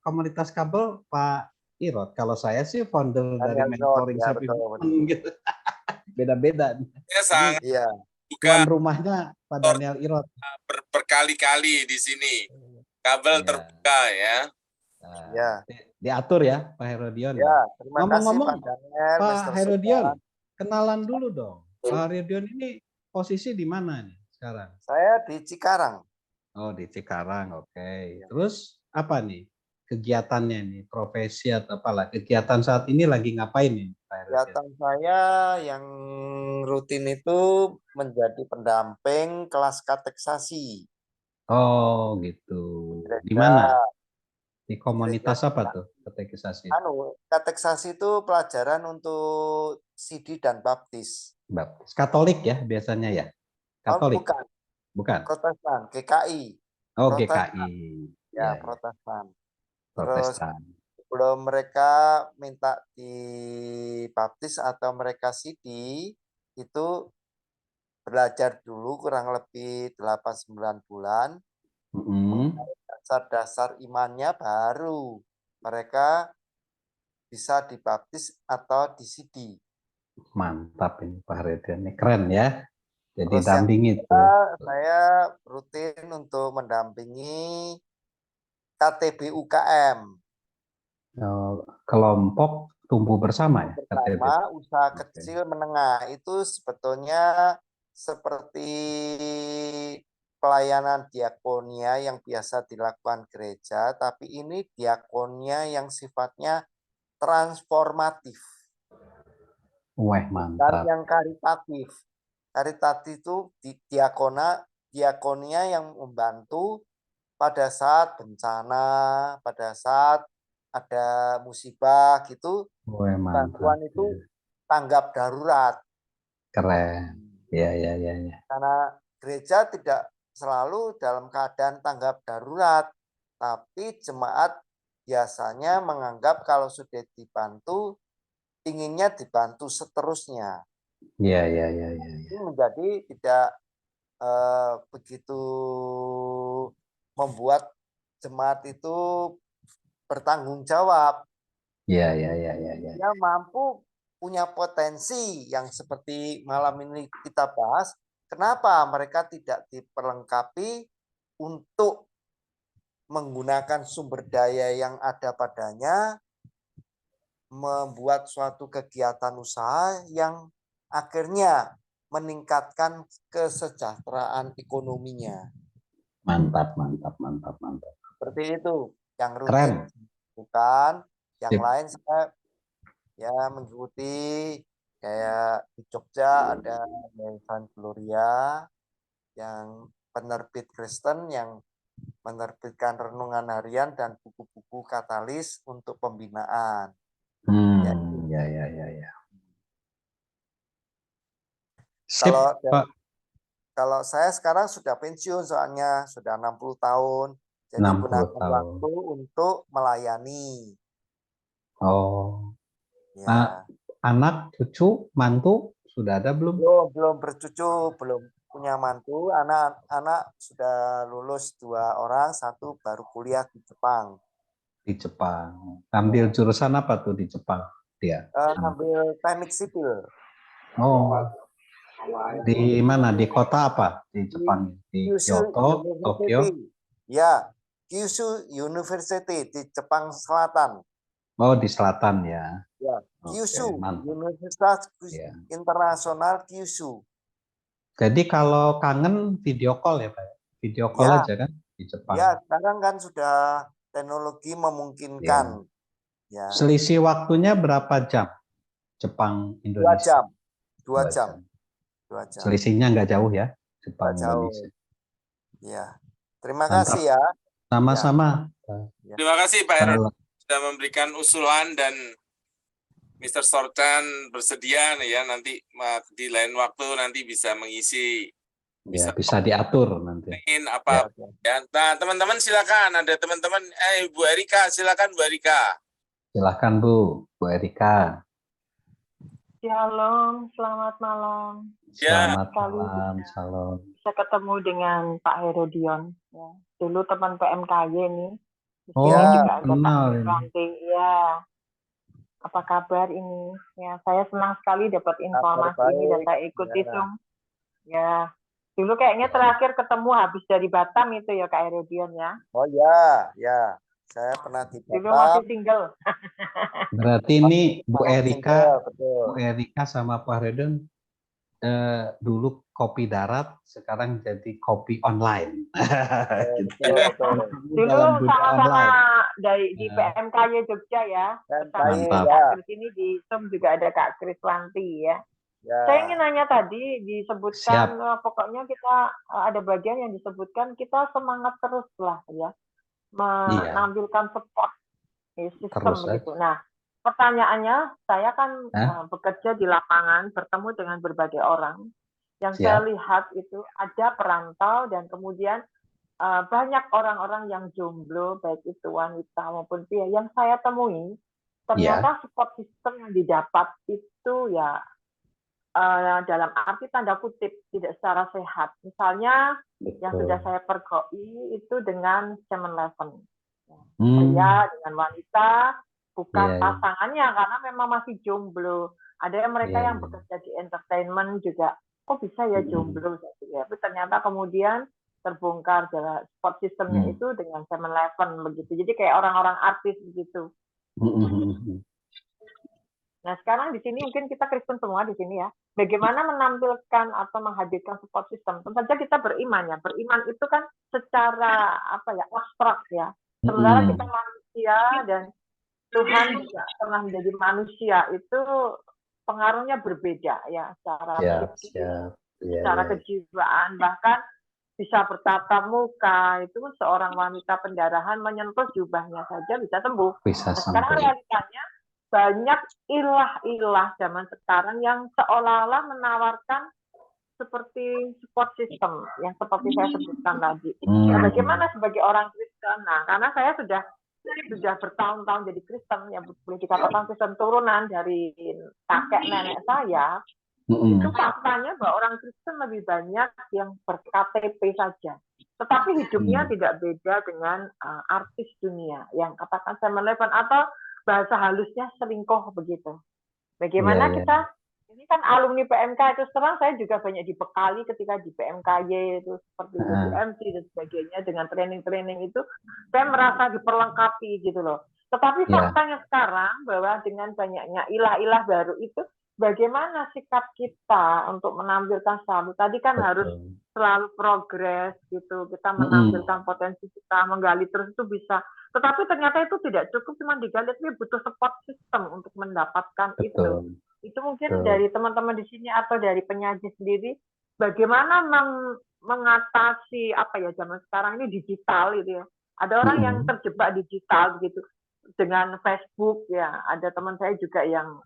S2: komunitas kabel Pak Irot. Kalau saya sih founder dari mentoring
S3: ya,
S2: Sapi
S3: betul.
S2: gitu. Beda-beda.
S1: Saya sangat
S2: Tuan rumahnya Pak Daniel Irot.
S1: Berkali-kali di sini. Kabel terbuka ya.
S3: Ya.
S2: Diatur ya Pak Herodion.
S3: Ya, terima kasih
S2: Ngomong-ngomong
S3: Pak Daniel,
S2: Pak Herodion, kenalan dulu dong. Pak Herodion ini posisi di mana nih sekarang?
S3: Saya di Cikarang.
S2: Oh, di Cikarang, oke. Terus apa nih kegiatannya nih, profesi atau apalah? Kegiatan saat ini lagi ngapain nih Pak Herodion?
S3: Kegiatan saya yang rutin itu menjadi pendamping kelas kateksasi.
S2: Oh, gitu. Di mana? Di komunitas apa tuh kateksasi?
S3: Kateksasi itu pelajaran untuk CD dan baptis.
S2: Baptis. Katolik ya biasanya ya? Katolik?
S3: Bukan.
S2: Bukan.
S3: Protestan, GKI.
S2: Oh,
S3: Protestan.
S2: GKI.
S3: Ya, Protestan.
S2: Terus
S3: sebelum mereka minta dibaptis atau mereka CD, itu belajar dulu kurang lebih 8-9 bulan. Dasar-dasar imannya baru mereka bisa dibaptis atau di CD.
S2: Mantap ini Pak Herdian, ini keren ya. Jadi
S3: Terus
S2: dampingi itu.
S3: Saya rutin untuk mendampingi KTB UKM.
S2: Kelompok tumbuh bersama ya.
S3: Bersama usaha kecil menengah itu sebetulnya seperti pelayanan diakonia yang biasa dilakukan gereja, tapi ini diakonia yang sifatnya transformatif.
S2: Wah, mantap.
S3: Dan yang karitatif. Karitatif itu diakonia yang membantu pada saat bencana, pada saat ada musibah gitu.
S2: Wah,
S3: Bantuan itu tanggap darurat.
S2: Keren. Ya.
S3: Karena gereja tidak selalu dalam keadaan tanggap darurat, tapi jemaat biasanya menganggap kalau sudah dibantu, inginnya dibantu seterusnya.
S2: Iya.
S3: Ini menjadi tidak begitu membuat jemaat itu bertanggung jawab.
S2: Iya.
S3: Dia mampu punya potensi yang seperti malam ini kita bahas. Kenapa mereka tidak diperlengkapi untuk menggunakan sumber daya yang ada padanya, membuat suatu kegiatan usaha yang akhirnya meningkatkan kesejahteraan ekonominya.
S2: Mantap.
S3: Seperti itu yang
S2: Keren.
S3: rutin bukan yang
S2: Sip.
S3: lain. Saya ya mengikuti kayak di Jogja ada Yayasan Gloria yang penerbit Kristen yang menerbitkan renungan harian dan buku-buku katalis untuk pembinaan. Ya.
S2: Sip, Pak.
S3: Kalau saya sekarang sudah pensiun soalnya sudah 60 tahun. Jadi
S2: 60
S3: gunakan
S2: tahun.
S3: waktu untuk melayani.
S2: Oh.
S3: Ya.
S2: Anak, cucu, mantu sudah ada belum?
S3: Belum bercucu, belum punya mantu. Anak sudah lulus 2 orang, 1 baru kuliah di Jepang.
S2: Di Jepang. Ambil jurusan apa tuh di Jepang dia?
S3: Ambil teknik sipil.
S2: Oh. Di mana? Di kota apa? Di Jepang? Di
S3: Kyushu
S2: Kyoto, Tokyo?
S3: Ya, Kyushu University di Jepang Selatan.
S2: Oh, di selatan ya.
S3: Ya, Kyushu,
S2: mantap.
S3: Universitas Internasional Kyushu.
S2: Jadi kalau kangen video call ya Pak? Video call aja kan di Jepang?
S3: Ya, sekarang kan sudah teknologi memungkinkan. Ya.
S2: Selisih waktunya berapa jam? Jepang, Indonesia?
S3: 2 jam.
S2: Selisihnya nggak jauh ya? Jepang, Indonesia.
S3: Ya. Terima kasih ya.
S2: Sama-sama.
S3: Ya.
S1: Terima kasih Pak Heru sudah memberikan usulan dan Mr. Sorchan bersedia ya nanti di lain waktu nanti bisa mengisi.
S2: Bisa diatur nanti.
S1: Ingin apa? Ya. Nah, teman-teman silakan. Ada teman-teman. Bu Erika, silakan Bu Erika.
S2: Silakan Bu Erika.
S4: Shalom, selamat malam.
S2: Selamat malam, salam.
S4: Bisa ketemu dengan Pak Herodion. Ya. Dulu teman PMKY nih.
S2: Kenal
S4: ini. Ya. Apa kabar ini? Ya, saya senang sekali dapat informasi ini dan saya ikuti Zoom. Ya. Dulu kayaknya terakhir ketemu habis dari Batam itu ya Kak Herodion ya.
S3: Oh ya. Saya pernah di Batam.
S4: Dulu masih single.
S2: Berarti ini Bu Erika, Bu Erika sama Pak Herodion dulu kopi darat, sekarang jadi kopi online.
S4: Dulu sama-sama di PMKY Jogja ya. Di sini di Zoom juga ada Kak Kriswanti ya. Saya ingin nanya tadi disebutkan pokoknya kita ada bagian yang disebutkan kita semangat terus lah ya menampilkan support sistem gitu. Nah, pertanyaannya saya kan bekerja di lapangan bertemu dengan berbagai orang yang saya lihat itu ada perantau dan kemudian banyak orang-orang yang jomblo baik itu wanita maupun pria yang saya temui ternyata support system yang didapat itu ya dalam arti tanda kutip tidak secara sehat. Misalnya yang sudah saya pergoi itu dengan 7-Eleven. Pria dengan wanita, bukan pasangannya karena memang masih jomblo. Ada yang mereka yang bekerja di entertainment juga, kok bisa ya jomblo? Tapi ternyata kemudian terbongkar jalan support systemnya itu dengan 7-Eleven begitu. Jadi kayak orang-orang artis begitu. Nah sekarang di sini mungkin kita Kristen semua di sini ya. Bagaimana menampilkan atau menghadirkan support system? Tentu saja kita beriman ya. Beriman itu kan secara abstrak ya. Sementara kita manusia dan Tuhan juga pernah menjadi manusia itu pengaruhnya berbeda ya secara secara kejiwaan bahkan bisa bertatap muka itu seorang wanita pendarahan menyentuh jubahnya saja bisa sembuh. Sekarang realitanya banyak ilah-ilah zaman sekarang yang seolah-olah menawarkan seperti support system yang seperti saya sebutkan tadi. Nah, bagaimana sebagai orang Kristen? Nah, karena saya sudah bertahun-tahun jadi Kristen, yang boleh dikatakan Kristen turunan dari kakek nenek saya, itu faktanya bahwa orang Kristen lebih banyak yang ber-KTP saja. Tetapi hidupnya tidak beda dengan artis dunia yang katakan 7-Eleven atau bahasa halusnya selingkuh begitu. Bagaimana kita, ini kan alumni PMK itu terang saya juga banyak dibekali ketika di PMKY itu seperti jadi MC dan sebagainya dengan training-training itu saya merasa diperlengkapi gitu loh. Tetapi faktanya sekarang bahwa dengan banyaknya ilah-ilah baru itu bagaimana sikap kita untuk menampilkan selalu tadi kan harus selalu progres gitu, kita menampilkan potensi kita, menggali terus itu bisa. Tetapi ternyata itu tidak cukup cuma digali, tapi butuh support system untuk mendapatkan itu. Itu mungkin dari teman-teman di sini atau dari penyaji sendiri, bagaimana mengatasi apa ya zaman sekarang ini digital gitu ya. Ada orang yang terjebak digital begitu dengan Facebook ya. Ada teman saya juga yang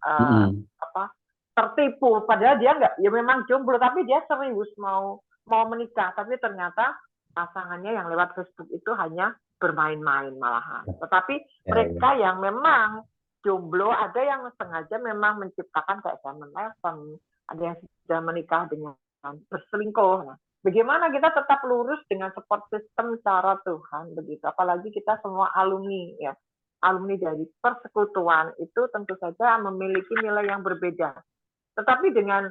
S4: tertipu, padahal dia nggak, ya memang jomblo tapi dia serius mau menikah, tapi ternyata pasangannya yang lewat Facebook itu hanya bermain-main malahan. Tetapi mereka yang memang jomblo, ada yang sengaja memang menciptakan kayak 7-Eleven, ada yang sudah menikah dengan berselingkuh. Nah, bagaimana kita tetap lurus dengan support system cara Tuhan begitu, apalagi kita semua alumni ya, alumni dari persekutuan itu tentu saja memiliki nilai yang berbeda. Tetapi dengan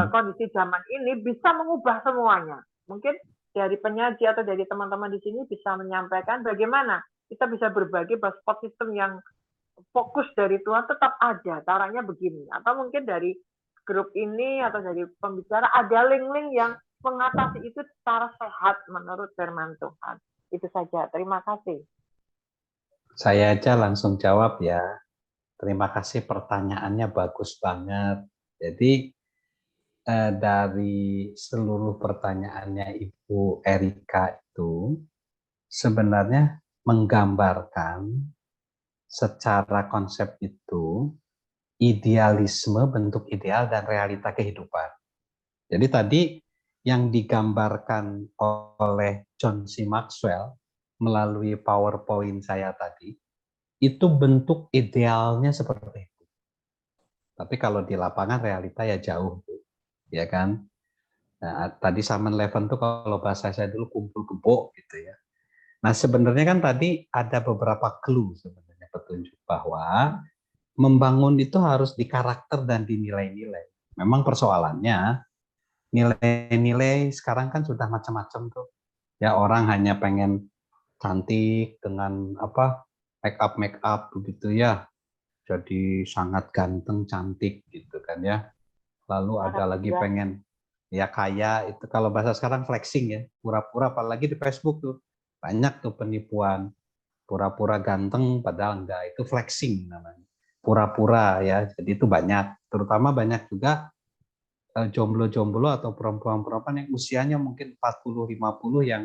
S4: kondisi zaman ini bisa mengubah semuanya. Mungkin dari penyaji atau dari teman-teman di sini bisa menyampaikan bagaimana kita bisa berbagi bahwa support system yang fokus dari Tuhan tetap ada. Caranya begini. Atau mungkin dari grup ini atau dari pembicara ada link-link yang mengatasi itu secara sehat menurut firman Tuhan. Itu saja. Terima kasih.
S2: Saya aja langsung jawab ya. Terima kasih, pertanyaannya bagus banget. Jadi dari seluruh pertanyaannya Ibu Erika itu sebenarnya menggambarkan secara konsep itu idealisme, bentuk ideal dan realita kehidupan. Jadi tadi yang digambarkan oleh John C. Maxwell melalui PowerPoint saya tadi, itu bentuk idealnya seperti itu. Tapi kalau di lapangan realita ya jauh, ya kan? Nah, tadi 7-Eleven tuh kalau bahasa saya dulu kumpul kebo gitu ya. Nah sebenarnya kan tadi ada beberapa clue sebenarnya petunjuk bahwa membangun itu harus di karakter dan di nilai-nilai. Memang persoalannya nilai-nilai sekarang kan sudah macam-macam tuh. Ya orang hanya pengen cantik dengan apa make up begitu ya. Jadi sangat ganteng, cantik gitu kan ya. Lalu ada lagi pengen ya kaya, itu kalau bahasa sekarang flexing ya, pura-pura, apalagi di Facebook tuh banyak tuh penipuan, pura-pura ganteng padahal enggak, itu flexing namanya, pura-pura ya. Jadi itu banyak, terutama banyak juga jomblo-jomblo atau perempuan-perempuan yang usianya mungkin 40-50 yang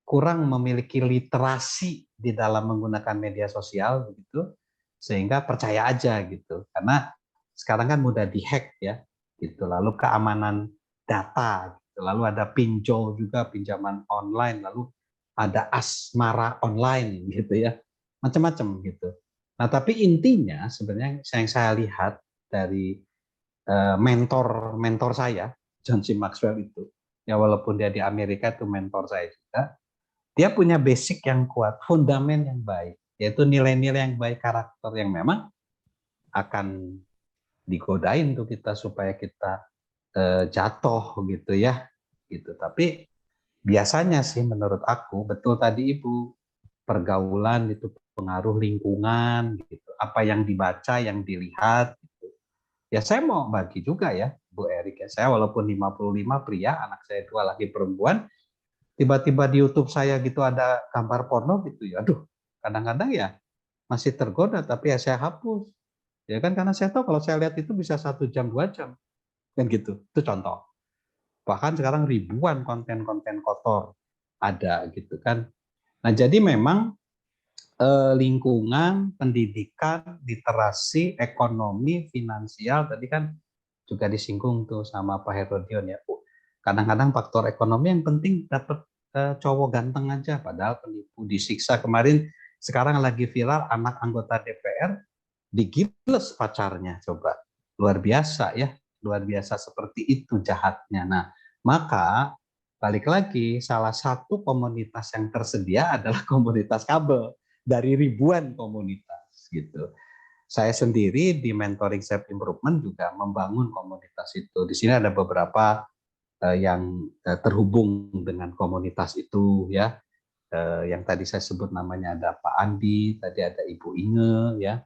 S2: kurang memiliki literasi di dalam menggunakan media sosial begitu, sehingga percaya aja gitu, karena sekarang kan mudah dihack ya gitu. Lalu keamanan data gitu. Lalu ada pinjol juga, pinjaman online, lalu ada asmara online gitu ya, macam-macam gitu. Nah tapi intinya sebenarnya yang saya lihat dari mentor saya John C. Maxwell itu ya, walaupun dia di Amerika itu mentor saya juga, dia punya basic yang kuat, fundamen yang baik, yaitu nilai-nilai yang baik, karakter yang memang akan digodain tuh kita supaya kita jatuh gitu ya gitu. Tapi biasanya sih menurut aku betul tadi Ibu, pergaulan itu pengaruh lingkungan gitu, apa yang dibaca, yang dilihat gitu. Ya saya mau bagi juga ya Bu Erik ya, saya walaupun 55 pria, anak saya 2 lagi perempuan, tiba-tiba di YouTube saya gitu ada gambar porno gitu ya, aduh kadang-kadang ya masih tergoda, tapi ya saya hapus ya kan, karena saya tahu kalau saya lihat itu bisa 1 jam 2 jam kan gitu. Itu contoh. Bahkan sekarang ribuan konten-konten kotor ada gitu kan. Nah jadi memang lingkungan, pendidikan, literasi, ekonomi, finansial tadi kan juga disinggung tuh sama Pak Herodion ya. Kadang-kadang faktor ekonomi yang penting dapat cowok ganteng aja, padahal penipu, disiksa. Kemarin sekarang lagi viral anak anggota DPR digiles pacarnya, coba luar biasa ya, luar biasa seperti itu jahatnya. Nah maka balik lagi, salah satu komunitas yang tersedia adalah komunitas kabel dari ribuan komunitas gitu. Saya sendiri di mentoring self improvement juga membangun komunitas itu. Di sini ada beberapa yang terhubung dengan komunitas itu ya. Yang tadi saya sebut namanya ada Pak Andi, tadi ada Ibu Inge ya,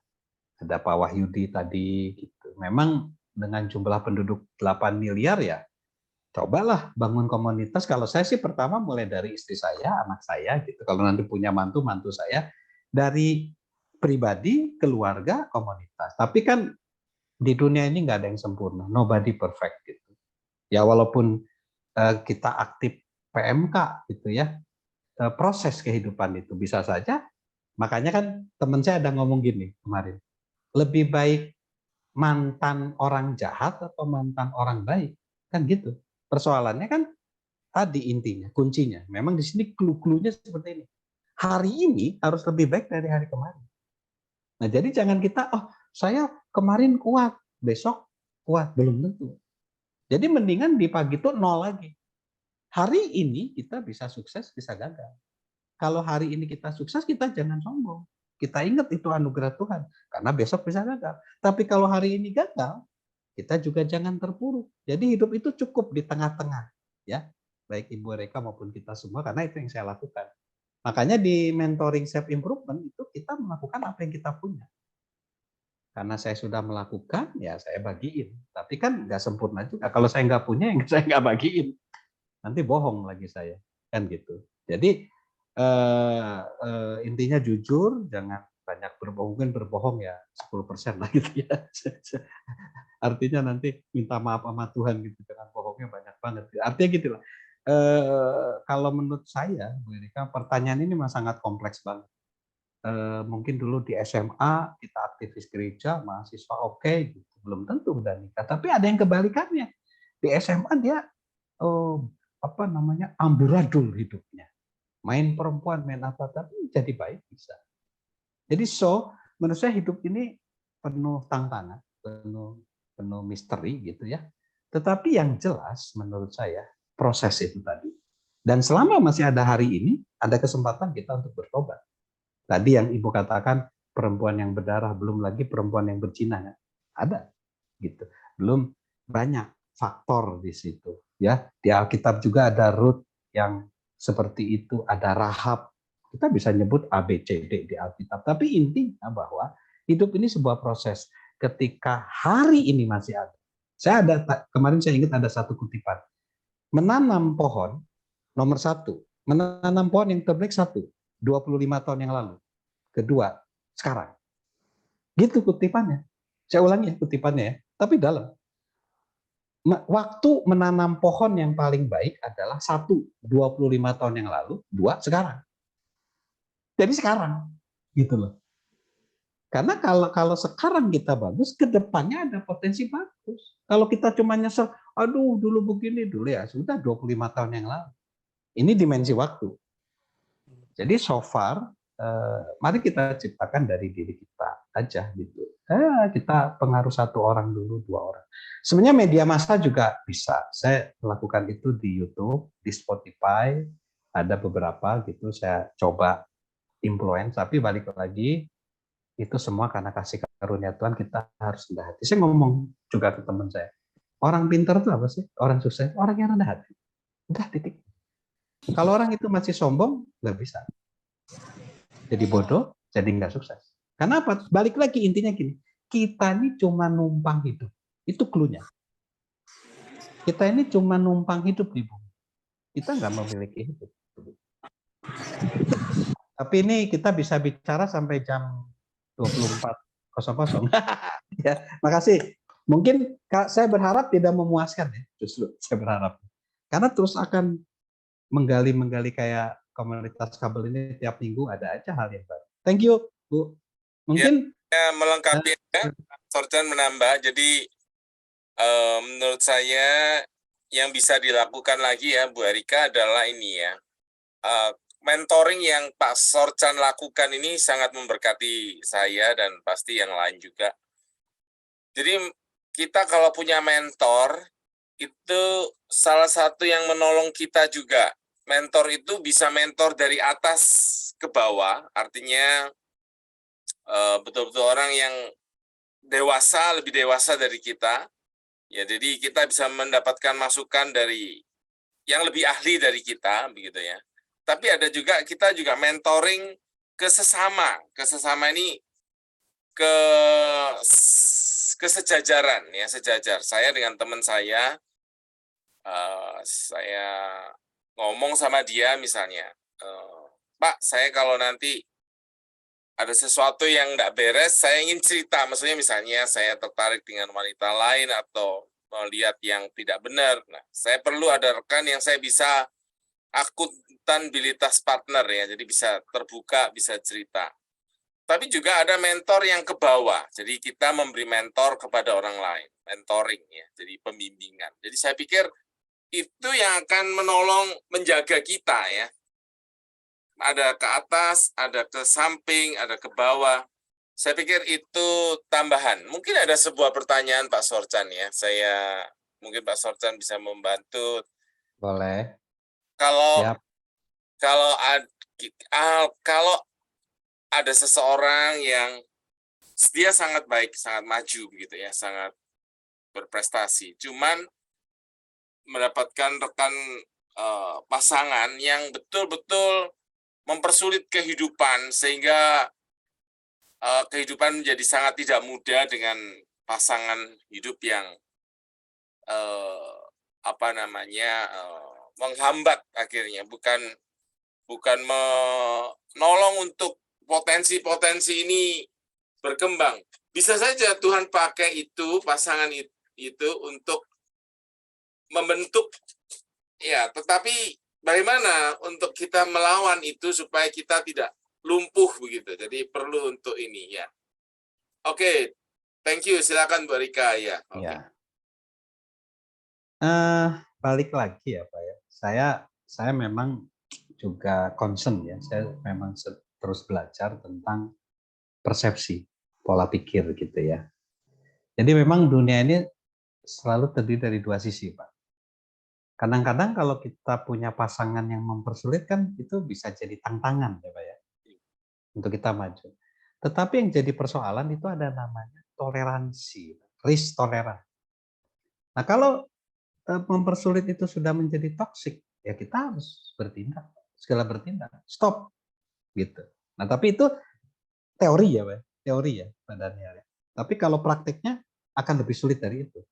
S2: ada Pak Wahyudi tadi gitu. Memang dengan jumlah penduduk 8 miliar ya, cobalah bangun komunitas. Kalau saya sih pertama mulai dari istri saya, anak saya gitu. Kalau nanti punya mantu saya, dari pribadi, keluarga, komunitas. Tapi kan di dunia ini nggak ada yang sempurna, nobody perfect gitu. Ya walaupun kita aktif PMK gitu ya, proses kehidupan itu bisa saja. Makanya kan teman saya ada ngomong gini kemarin, lebih baik mantan orang jahat atau mantan orang baik, kan gitu. Persoalannya kan tadi intinya, kuncinya. Memang di sini clue-cluenya seperti ini. Hari ini harus lebih baik dari hari kemarin. Nah, jadi jangan kita, oh saya kemarin kuat, besok kuat, belum tentu. Jadi mendingan di pagi itu nol lagi. Hari ini kita bisa sukses, bisa gagal. Kalau hari ini kita sukses, kita jangan sombong. Kita ingat itu anugerah Tuhan, karena besok bisa gagal. Tapi kalau hari ini gagal, kita juga jangan terpuruk. Jadi hidup itu cukup di tengah-tengah, ya, baik Ibu Reka maupun kita semua, karena itu yang saya lakukan. Makanya di mentoring self improvement itu kita melakukan apa yang kita punya. Karena saya sudah melakukan, ya saya bagiin. Tapi kan nggak sempurna juga. Kalau saya nggak punya, ya saya nggak bagiin. Nanti bohong lagi saya, kan gitu. Jadi intinya jujur, jangan banyak berbohong. Mungkin berbohong ya 10% lah gitu ya. Artinya nanti minta maaf sama Tuhan gitu, dengan bohongnya banyak banget. Artinya gitu lah. Kalau menurut saya, Bu Erika, pertanyaan ini memang sangat kompleks banget. Mungkin dulu di SMA kita aktivis gereja, mahasiswa oke, gitu. Belum tentu udah nikah. Tapi ada yang kebalikannya. Di SMA dia amburadul hidupnya. Main perempuan, main apa, tapi jadi baik bisa. Jadi menurut saya hidup ini penuh tantangan, penuh misteri gitu ya. Tetapi yang jelas menurut saya proses itu tadi. Dan selama masih ada hari ini, ada kesempatan kita untuk bertobat. Tadi yang Ibu katakan perempuan yang berdarah, belum lagi perempuan yang berzina, ya. Ada gitu. Belum banyak faktor di situ ya. Di Alkitab juga ada Rut yang seperti itu, ada Rahab. Kita bisa nyebut A, B, C, D di Alkitab. Tapi intinya bahwa hidup ini sebuah proses. Ketika hari ini masih ada. Kemarin saya ingat ada satu kutipan. Menanam pohon, nomor 1. Menanam pohon yang terbaik 1. 25 tahun yang lalu. Kedua, sekarang. Gitu kutipannya. Saya ulangi kutipannya ya. Tapi dalam. Waktu menanam pohon yang paling baik adalah 1, 25 tahun yang lalu. 2, sekarang. Jadi sekarang. Gitu loh. Karena kalau sekarang kita bagus, ke depannya ada potensi bagus. Kalau kita cuma nyesel, aduh dulu begini, dulu ya sudah 25 tahun yang lalu. Ini dimensi waktu. Jadi so far, mari kita ciptakan dari diri kita aja gitu. Kita pengaruh 1 orang dulu, 2 orang. Sebenarnya media massa juga bisa. Saya melakukan itu di YouTube, di Spotify, ada beberapa gitu. Saya coba influence, tapi balik lagi itu semua karena kasih karunia Tuhan, kita harus rendah hati. Saya ngomong juga ke teman saya, orang pintar itu apa sih? Orang sukses, orang yang rendah hati. Udah titik. Kalau orang itu masih sombong, nggak bisa. Jadi bodoh, jadi nggak sukses. Karena apa? Balik lagi intinya gini, kita ini cuma numpang hidup. Itu cluenya. Kita ini cuma numpang hidup di bumi. Kita nggak memiliki hidup. Tapi ini kita bisa bicara sampai jam 24.00. Ya, makasih. Mungkin saya berharap tidak memuaskan ya, justru saya berharap. Karena terus akan menggali kayak komunitas kabel ini tiap minggu ada aja hal yang baru. Thank you, Bu. Mungkin
S1: ya, melengkapi ya, Sorjan menambah. Jadi menurut saya yang bisa dilakukan lagi ya, Bu Erika, adalah ini ya. Mentoring yang Pak Sorjan lakukan ini sangat memberkati saya dan pasti yang lain juga. Jadi kita kalau punya mentor, itu salah satu yang menolong kita juga. Mentor itu bisa mentor dari atas ke bawah, artinya betul-betul orang yang dewasa, lebih dewasa dari kita. Ya, jadi kita bisa mendapatkan masukan dari yang lebih ahli dari kita, begitu ya. Tapi ada juga, kita juga mentoring ke sesama. Ke sesama ini ke sejajaran ya, sejajar. Saya dengan teman saya ngomong sama dia misalnya, Pak, saya kalau nanti ada sesuatu yang nggak beres, saya ingin cerita. Maksudnya misalnya saya tertarik dengan wanita lain atau melihat yang tidak benar. Nah, saya perlu ada rekan yang saya bisa akuntabilitas partner ya, jadi bisa terbuka, bisa cerita. Tapi juga ada mentor yang ke bawah. Jadi kita memberi mentor kepada orang lain, mentoring ya, jadi pembimbingan. Jadi saya pikir itu yang akan menolong menjaga kita ya. Ada ke atas, ada ke samping, ada ke bawah. Saya pikir itu tambahan. Mungkin ada sebuah pertanyaan Pak Sorchan ya. Mungkin Pak Sorchan bisa membantu.
S2: Boleh.
S1: Kalau ada seseorang yang dia sangat baik, sangat maju begitu ya, sangat berprestasi. Cuman mendapatkan rekan pasangan yang betul-betul mempersulit kehidupan sehingga kehidupan menjadi sangat tidak mudah dengan pasangan hidup yang menghambat akhirnya, bukan menolong untuk potensi-potensi ini berkembang. Bisa saja Tuhan pakai itu, pasangan itu untuk membentuk ya, tetapi bagaimana untuk kita melawan itu supaya kita tidak lumpuh begitu. Jadi perlu untuk ini ya. Oke, thank you. Silakan Bu Rika ya.
S2: Ya. Balik lagi ya Pak ya. Saya memang juga concern ya. Saya memang terus belajar tentang persepsi, pola pikir gitu ya. Jadi memang dunia ini selalu terdiri dari dua sisi Pak. Kadang-kadang kalau kita punya pasangan yang mempersulit kan itu bisa jadi tantangan ya Pak ya, untuk kita maju. Tetapi yang jadi persoalan itu ada namanya toleransi, risk tolerance. Nah kalau mempersulit itu sudah menjadi toksik, ya kita harus bertindak, segala bertindak, stop, gitu. Nah tapi itu teori ya Pak, teori ya Pak Daniel. Tapi kalau praktiknya akan lebih sulit dari itu,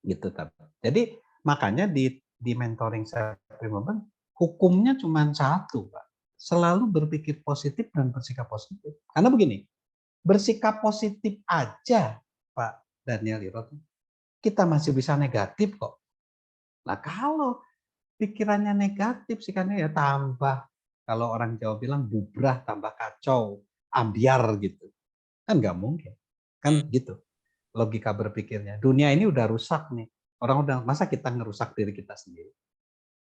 S2: gitu. Jadi makanya di mentoring self improvement hukumnya cuma satu Pak, selalu berpikir positif dan bersikap positif. Karena begini, bersikap positif aja Pak Daniel Irot, kita masih bisa negatif kok. Nah kalau pikirannya negatif sikapnya ya tambah, kalau orang Jawa bilang bubrah, tambah kacau, ambiar gitu. Kan nggak mungkin. Kan gitu logika berpikirnya. Dunia ini udah rusak nih. Orang udah, masa kita ngerusak diri kita sendiri?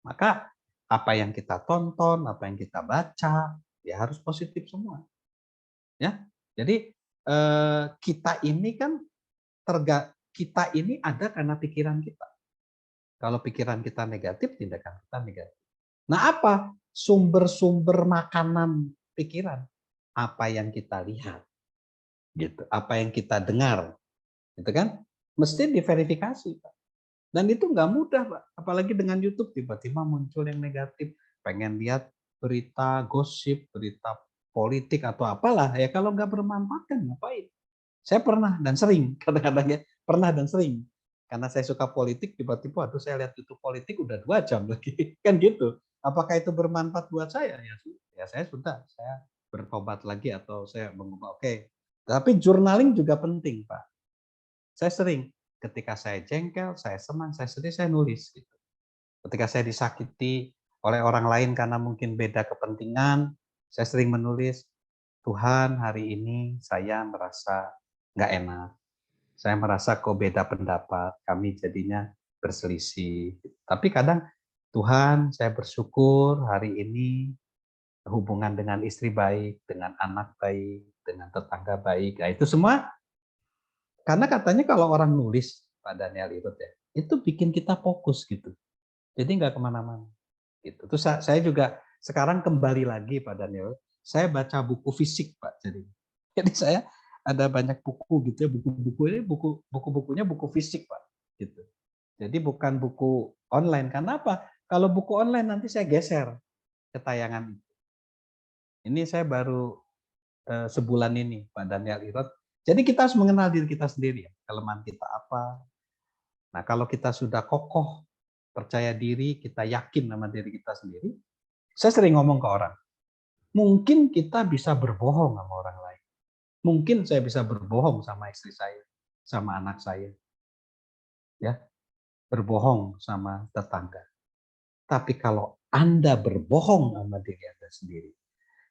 S2: Maka apa yang kita tonton, apa yang kita baca, ya harus positif semua. Ya, jadi kita ini kan kita ini ada karena pikiran kita. Kalau pikiran kita negatif, tindakan kita negatif. Nah, apa sumber-sumber makanan pikiran? Apa yang kita lihat, gitu. Apa yang kita dengar, gitu kan? Mesti diverifikasi, Pak. Dan itu nggak mudah, Pak. Apalagi dengan YouTube tiba-tiba muncul yang negatif, pengen lihat berita gosip, berita politik atau apalah. Ya kalau nggak bermanfaat kan ngapain? Saya pernah dan sering, kadang-kadang ya, pernah dan sering. Karena saya suka politik, tiba-tiba aduh saya lihat YouTube politik udah 2 jam lagi. Kan gitu. Apakah itu bermanfaat buat saya? Ya saya sudah, saya bertobat lagi atau saya mengubah. Oke. Tapi journaling juga penting, Pak. Saya sering ketika saya jengkel, saya senang, saya sedih, saya nulis gitu. Ketika saya disakiti oleh orang lain karena mungkin beda kepentingan, saya sering menulis, Tuhan hari ini saya merasa nggak enak. Saya merasa kok beda pendapat, kami jadinya berselisih. Tapi kadang, Tuhan saya bersyukur hari ini hubungan dengan istri baik, dengan anak baik, dengan tetangga baik. Nah, itu semua karena katanya kalau orang nulis, Pak Daniel itu ya, itu bikin kita fokus gitu. Jadi nggak kemana-mana. Gitu. Terus saya juga sekarang kembali lagi Pak Daniel, saya baca buku fisik Pak. Jadi saya ada banyak buku gitu ya, buku-buku ini buku-bukunya buku fisik Pak. Gitu. Jadi bukan buku online. Karena apa? Kalau buku online nanti saya geser ke tayangan. Ini saya baru sebulan ini Pak Daniel Irot. Jadi kita harus mengenal diri kita sendiri ya, kelemahan kita apa. Nah, kalau kita sudah kokoh, percaya diri, kita yakin sama diri kita sendiri, saya sering ngomong ke orang, mungkin kita bisa berbohong sama orang lain. Mungkin saya bisa berbohong sama istri saya, sama anak saya. Ya, berbohong sama tetangga. Tapi kalau Anda berbohong sama diri Anda sendiri,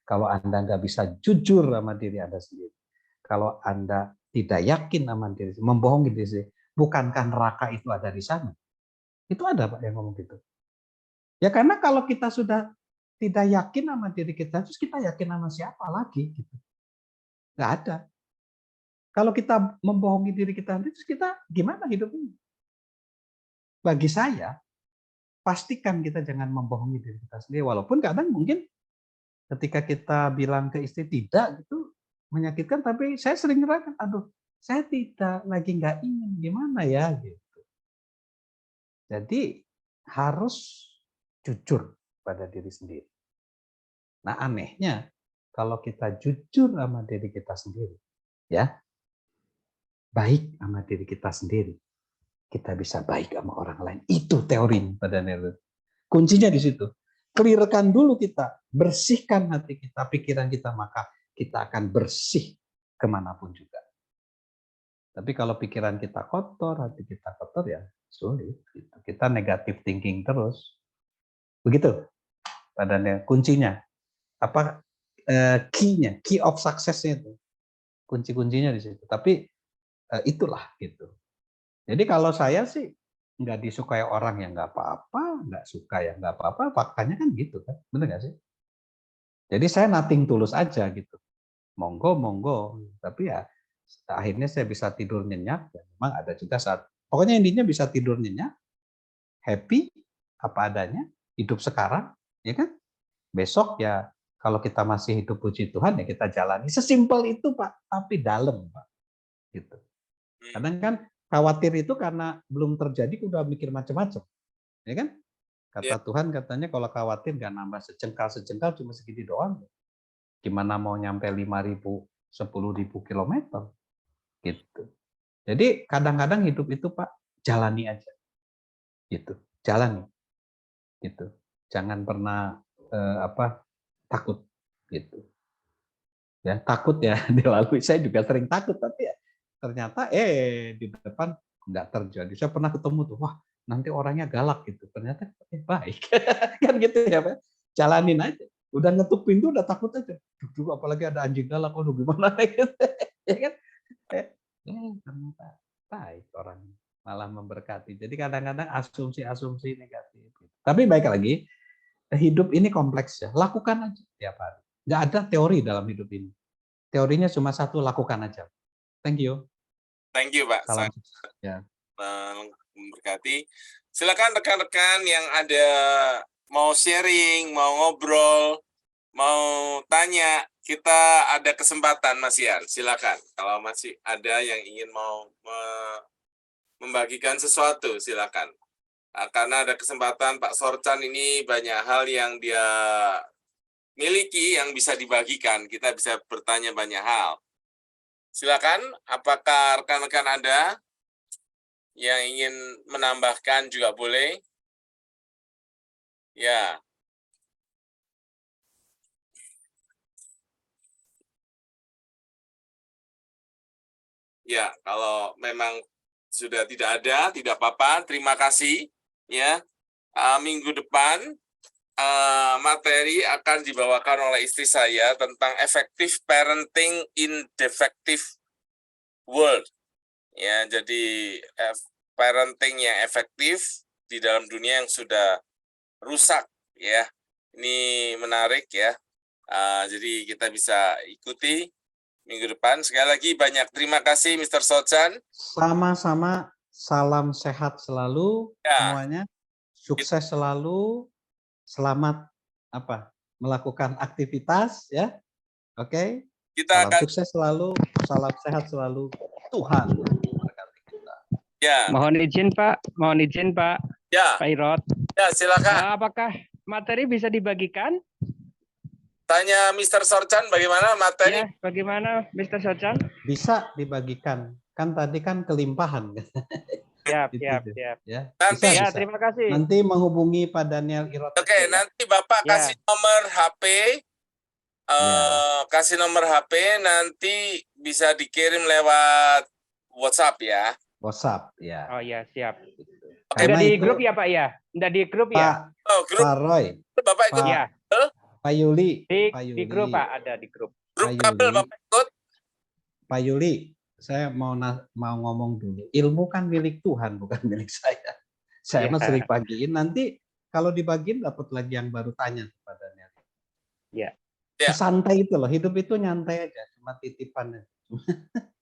S2: kalau Anda nggak bisa jujur sama diri Anda sendiri, kalau Anda tidak yakin sama diri, membohongi diri sendiri, bukankah neraka itu ada di sana? Itu ada Pak yang ngomong gitu. Ya karena kalau kita sudah tidak yakin sama diri kita, terus kita yakin sama siapa lagi? Gitu. Nggak ada. Kalau kita membohongi diri kita, terus kita gimana hidup ini? Bagi saya, pastikan kita jangan membohongi diri kita sendiri. Walaupun kadang mungkin ketika kita bilang ke istri tidak, gitu menyakitkan, tapi saya sering ngerasakan, aduh, saya tidak lagi nggak ingin, gimana ya? Gitu. Jadi harus jujur pada diri sendiri. Nah anehnya, kalau kita jujur sama diri kita sendiri, ya baik sama diri kita sendiri, kita bisa baik sama orang lain. Itu teori pada Daniel. Kuncinya di situ. Clearkan dulu kita, bersihkan hati kita, pikiran kita, maka kita akan bersih kemanapun juga. Tapi kalau pikiran kita kotor, hati kita kotor, ya sulit. Kita negatif thinking terus. Begitu, Pak Daniel. Kuncinya, apa key-nya, key of success-nya itu. Kunci-kuncinya di situ. Tapi itulah gitu. Jadi kalau saya sih nggak disukai orang yang nggak apa-apa, nggak suka yang nggak apa-apa, faktanya kan gitu kan, bener nggak sih? Jadi saya nothing tulus aja gitu, monggo monggo, tapi ya akhirnya saya bisa tidur nyenyak. Ya, memang ada juga saat, pokoknya intinya bisa tidur nyenyak, happy apa adanya, hidup sekarang, ya kan? Besok ya kalau kita masih hidup puji Tuhan ya kita jalani, sesimpel itu Pak, tapi dalam Pak, gitu. Kadang kan khawatir itu karena belum terjadi udah mikir macam-macam, ya kan? Kata Tuhan katanya kalau khawatir nggak nambah sejengkal cuma segini doang. Gimana mau nyampe 5.000, 10.000 kilometer, gitu. Jadi kadang-kadang hidup itu Pak jalani aja, gitu, jalani, gitu. Jangan pernah takut, gitu. Ya takut ya dilalui. Saya juga sering takut, tapi ya ternyata di depan nggak terjadi. Saya pernah ketemu tuh, wah nanti orangnya galak gitu. Ternyata baik, kan gitu ya Pak. Jalanin aja. Udah ngetuk pintu udah takut aja. Duduk apalagi ada anjing galak, waduh gimana gitu. Ya kan? Ternyata baik orang, malah memberkati. Jadi kadang-kadang asumsi-asumsi negatif. Tapi baik lagi, hidup ini kompleks ya. Lakukan aja tiap hari. Nggak ada teori dalam hidup ini. Teorinya cuma satu, lakukan aja. Thank you.
S1: Thank you, Pak.
S2: Salam. Ya.
S1: Memberkati. Silakan rekan-rekan yang ada mau sharing, mau ngobrol, mau tanya, kita ada kesempatan Mas Ian. Silakan. Kalau masih ada yang ingin mau membagikan sesuatu, silakan. Karena ada kesempatan Pak Sorchan ini banyak hal yang dia miliki yang bisa dibagikan. Kita bisa bertanya banyak hal. Silakan, apakah rekan-rekan Anda yang ingin menambahkan juga boleh? Ya. Ya, kalau memang sudah tidak ada, tidak apa-apa. Terima kasih. Ya, minggu depan materi akan dibawakan oleh istri saya tentang effective parenting in defective world. Ya, jadi parenting yang efektif di dalam dunia yang sudah rusak. Ya, ini menarik ya. Jadi kita bisa ikuti minggu depan. Sekali lagi banyak terima kasih Mr. Sorchan.
S2: Sama-sama salam sehat selalu semuanya, sukses selalu, selamat melakukan aktivitas ya. Oke.
S1: Kita
S2: salam sukses selalu, salam sehat selalu. Tuhan memberkati kita.
S1: Ya.
S5: Mohon izin Pak,
S1: Ya.
S5: Pak Irot.
S1: Ya, silakan.
S5: Apakah materi bisa dibagikan?
S1: Tanya Mr. Sorchan bagaimana materi?
S5: Ya, bagaimana Mr. Sorchan?
S2: Bisa dibagikan. Kan tadi kan kelimpahan.
S5: Siap.
S2: Ya,
S1: Nanti
S5: ya, terima kasih.
S2: Nanti menghubungi Pak Daniel Irot.
S1: Oke, nanti Bapak kasih nomor HP. Kasih nomor HP, nanti bisa dikirim lewat WhatsApp ya.
S2: WhatsApp ya.
S5: Oh ya, siap.
S2: Karena
S5: Udah di
S2: itu,
S5: grup ya Pak ya? Udah di grup ya?
S1: Grup.
S2: Pak Roy.
S1: Bapak ikut.
S5: Ya.
S2: Pak Yuli.
S5: Di grup Pak, ada di grup.
S1: Grup kabel Bapak ikut.
S2: Pak Yuli, saya mau ngomong dulu. Ilmu kan milik Tuhan, bukan milik saya. Saya mah sering bagiin. Nanti kalau dibagiin dapat lagi yang baru tanya kepadanya.
S5: Ya.
S2: Santai itu loh. Hidup itu nyantai aja. Cuma titipan.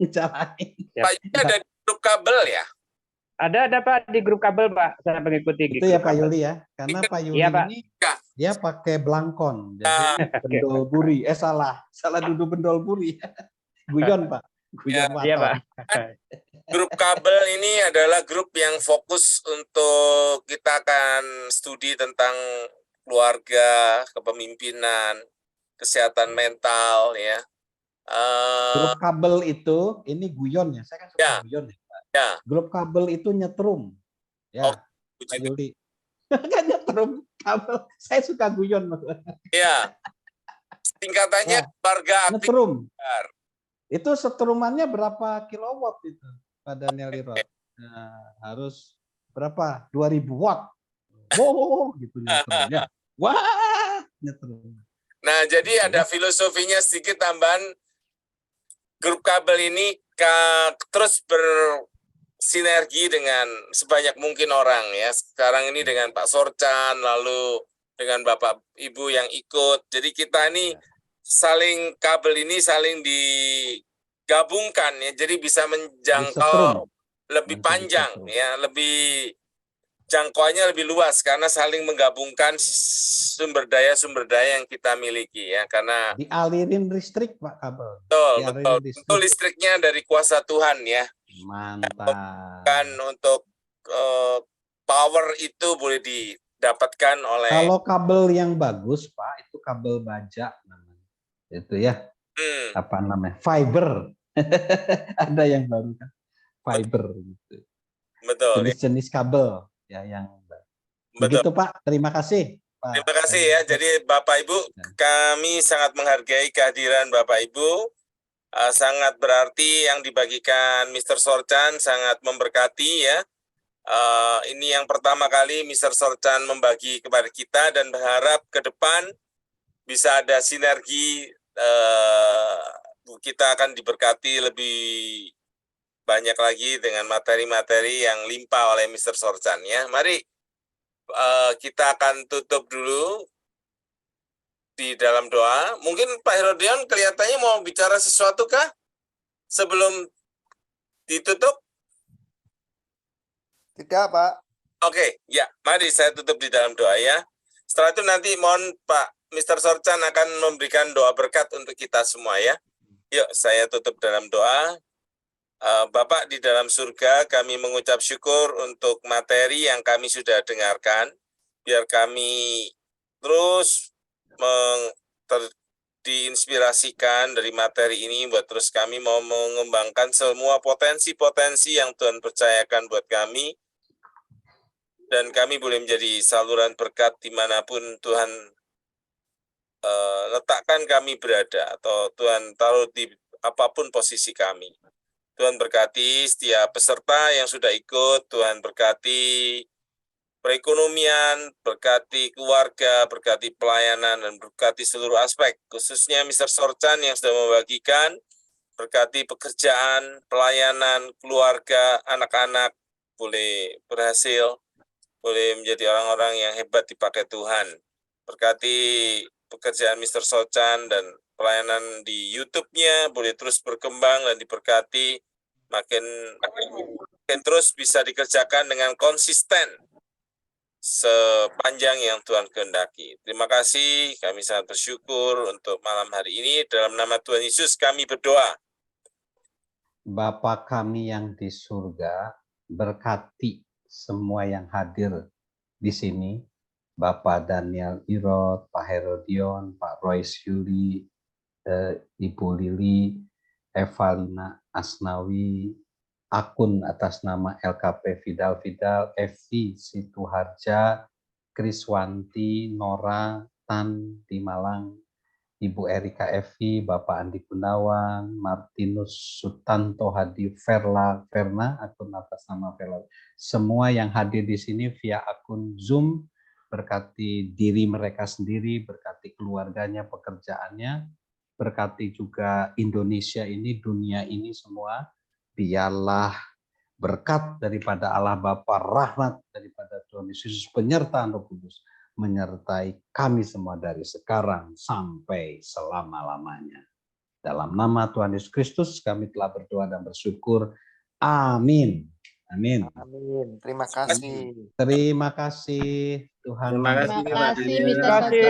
S2: Jalanin.
S1: Pak Yuli ada di grup kabel ya?
S5: Ada Pak di grup kabel Pak. Saya mengikuti.
S2: Itu ya Pak Yuli ya. Karena Pak Yuli ini dia pakai belangkon. Jadi bendol buri. Salah duduk bendol buri. Guyon Pak.
S5: Iya Pak.
S1: Grup kabel ini adalah grup yang fokus untuk kita akan studi tentang keluarga, kepemimpinan, kesehatan mental ya.
S2: Grup kabel itu ini guyon ya. Saya kan suka guyon ya, Pak.
S1: Ya.
S2: Grup kabel itu nyetrum. Ya. Pak Yuli. Kan nyetrum kabel. Saya suka guyon.
S1: Iya. Tingkatannya keluarga aktif.
S2: Nyetrum. Itu setrumannya berapa kilowatt itu, Pak Daniel Irot? Nah, harus berapa? 2000 watt. Wow, gitu nyetrumnya. Wah, nyetrum.
S1: Nah, jadi ada filosofinya sedikit tambahan. Grup kabel ini terus bersinergi dengan sebanyak mungkin orang ya. Sekarang ini dengan Pak Sorchan, lalu dengan Bapak Ibu yang ikut. Jadi kita ini kabel ini saling digabungkan ya, jadi bisa menjangkau lebih panjang ya, lebih jangkauannya lebih luas karena saling menggabungkan sumber daya yang kita miliki ya, karena
S2: dialirin listrik Pak kabel.
S1: Betul. Itu listriknya dari kuasa Tuhan ya.
S2: Mantap.
S1: Kan untuk power itu boleh didapatkan oleh.
S2: Kalau kabel yang bagus Pak, itu kabel baja namanya. Itu ya. Apa namanya? Fiber. Ada yang baru kan? Fiber gitu.
S1: Betul.
S2: Jenis-jenis kabel ya yang begitu Pak. Terima kasih. Pak.
S1: Terima kasih ya. Jadi Bapak Ibu, kami sangat menghargai kehadiran Bapak Ibu. Sangat berarti yang dibagikan Mr. Sorchan, sangat memberkati ya. Ini yang pertama kali Mr. Sorchan membagi kepada kita dan berharap ke depan bisa ada sinergi, kita akan diberkati lebih banyak lagi dengan materi-materi yang limpah oleh Mr. Sorchan ya. Mari kita akan tutup dulu di dalam doa. Mungkin Pak Herodion kelihatannya mau bicara sesuatu kah sebelum ditutup?
S3: Tidak, Pak.
S1: Oke, ya. Mari saya tutup di dalam doa ya. Setelah itu nanti mohon Pak Mr. Sorchan akan memberikan doa berkat untuk kita semua ya. Yuk, saya tutup dalam doa. Bapak di dalam surga, kami mengucap syukur untuk materi yang kami sudah dengarkan. Biar kami terus diinspirasikan dari materi ini buat terus kami mau mengembangkan semua potensi-potensi yang Tuhan percayakan buat kami. Dan kami boleh menjadi saluran berkat dimanapun Tuhan letakkan kami berada, atau Tuhan taruh di apapun posisi kami. Tuhan berkati setiap peserta yang sudah ikut, Tuhan berkati perekonomian, berkati keluarga, berkati pelayanan, dan berkati seluruh aspek, khususnya Mr. Sorchan yang sudah membagikan, berkati pekerjaan, pelayanan, keluarga, anak-anak, boleh berhasil, boleh menjadi orang-orang yang hebat dipakai Tuhan. Berkati pekerjaan Mr. Sorchan dan pelayanan di YouTube-nya boleh terus berkembang dan diberkati makin terus bisa dikerjakan dengan konsisten sepanjang yang Tuhan kehendaki. Terima kasih, kami sangat bersyukur untuk malam hari ini. Dalam nama Tuhan Yesus kami berdoa.
S2: Bapa kami yang di surga, berkati semua yang hadir di sini. Bapak Daniel Irod, Pak Herodion, Pak Royce Yuli, Ibu Lili, Evalina Asnawi, akun atas nama LKP Fidal, FV Situharja, Kriswanti, Nora, Tan di Malang, Ibu Erika Evi, Bapak Andi Gunawan, Martinus Sutanto Hadi Verna, akun atas nama Verla. Semua yang hadir di sini via akun Zoom, berkati diri mereka sendiri, berkati keluarganya, pekerjaannya, berkati juga Indonesia ini, dunia ini semua. Biarlah berkat daripada Allah Bapa, rahmat daripada Tuhan Yesus, penyertaan Roh Kudus menyertai kami semua dari sekarang sampai selama-lamanya. Dalam nama Tuhan Yesus Kristus kami telah berdoa dan bersyukur. Amin. Amin.
S3: Amin. Terima kasih.
S2: Terima kasih Tuhan.
S6: Terima kasih, Pak.
S5: Terima kasih.